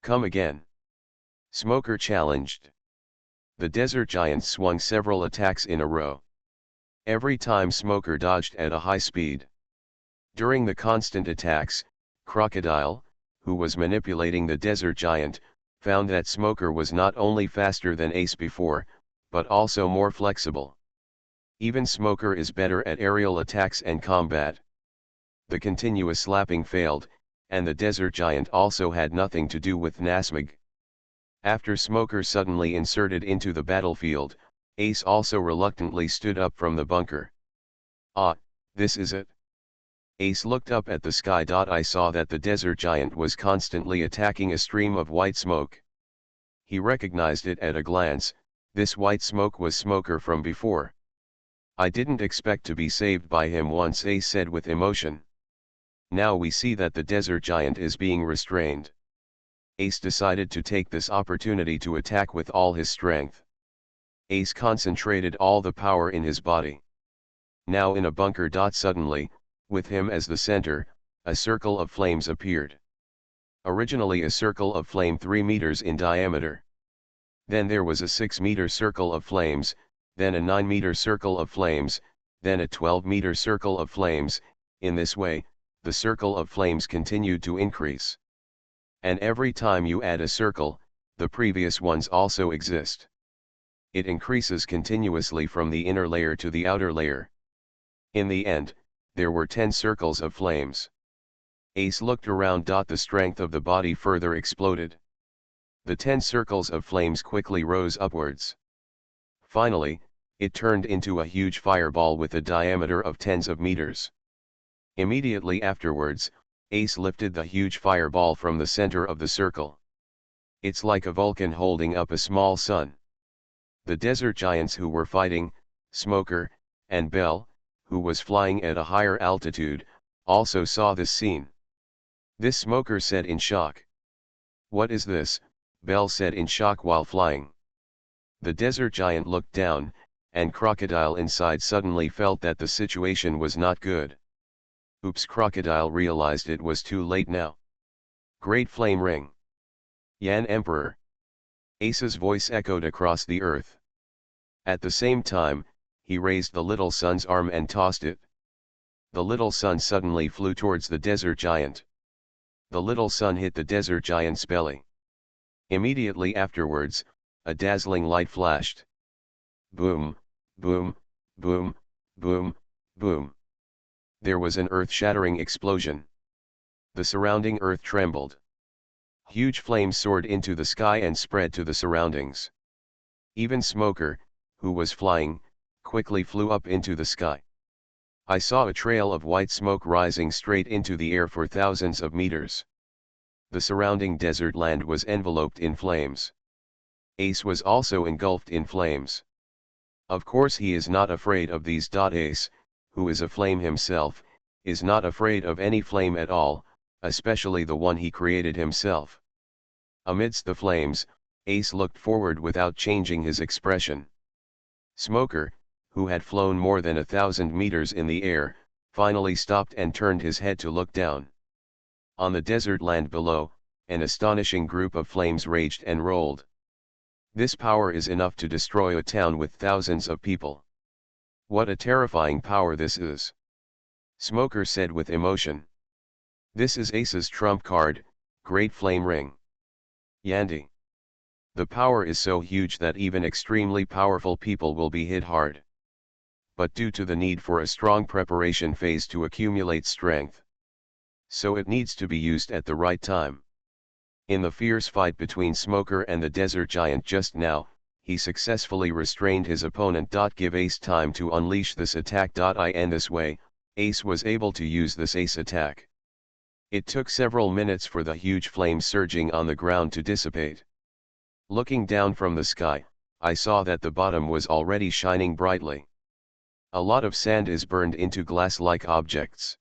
Come again. Smoker challenged. The desert giant swung several attacks in a row. Every time Smoker dodged at a high speed. During the constant attacks, Crocodile, who was manipulating the desert giant, found that Smoker was not only faster than Ace before, but also more flexible. Even Smoker is better at aerial attacks and combat. The continuous slapping failed, and the desert giant also had nothing to do with Nasmig. After Smoker suddenly inserted into the battlefield, Ace also reluctantly stood up from the bunker. Ah, this is it. Ace looked up at the sky. I saw that the desert giant was constantly attacking a stream of white smoke. He recognized it at a glance. This white smoke was Smoker from before. I didn't expect to be saved by him once, Ace said with emotion. Now we see that the desert giant is being restrained. Ace decided to take this opportunity to attack with all his strength. Ace concentrated all the power in his body. Now in a bunker. Suddenly, with him as the center, a circle of flames appeared. Originally a circle of flame 3 meters in diameter. Then there was a 6-meter circle of flames, then a 9-meter circle of flames, then a 12-meter circle of flames. In this way, the circle of flames continued to increase. And every time you add a circle, the previous ones also exist. It increases continuously from the inner layer to the outer layer. In the end, there were 10 circles of flames. Ace looked around. The strength of the body further exploded. The 10 circles of flames quickly rose upwards. Finally, it turned into a huge fireball with a diameter of tens of meters. Immediately afterwards, Ace lifted the huge fireball from the center of the circle. It's like a Vulcan holding up a small sun. The desert giants who were fighting, Smoker, and Bell, who was flying at a higher altitude, also saw this scene. This Smoker said in shock. "What is this?" Bell said in shock while flying. The desert giant looked down, and Crocodile inside suddenly felt that the situation was not good. Oops! Crocodile realized it was too late now. Great flame ring. Yan Emperor. Ace's voice echoed across the earth. At the same time, he raised the little sun's arm and tossed it. The little sun suddenly flew towards the desert giant. The little sun hit the desert giant's belly. Immediately afterwards, a dazzling light flashed. Boom, boom, boom, boom, boom. There was an earth-shattering explosion. The surrounding earth trembled. Huge flames soared into the sky and spread to the surroundings. Even Smoker, who was flying, quickly flew up into the sky. I saw a trail of white smoke rising straight into the air for thousands of meters. The surrounding desert land was enveloped in flames. Ace was also engulfed in flames. Of course he is not afraid of these. Ace, who is a flame himself, is not afraid of any flame at all, especially the one he created himself. Amidst the flames, Ace looked forward without changing his expression. Smoker, who had flown more than 1,000 meters in the air, finally stopped and turned his head to look down. On the desert land below, an astonishing group of flames raged and rolled. This power is enough to destroy a town with thousands of people. What a terrifying power this is! Smoker said with emotion. This is Ace's trump card, Great Flame Ring. Yandy. The power is so huge that even extremely powerful people will be hit hard. But due to the need for a strong preparation phase to accumulate strength. So it needs to be used at the right time. In the fierce fight between Smoker and the desert giant just now, he successfully restrained his opponent. Give Ace time to unleash this attack. In this way, Ace was able to use this ace attack. It took several minutes for the huge flames surging on the ground to dissipate. Looking down from the sky, I saw that the bottom was already shining brightly. A lot of sand is burned into glass-like objects.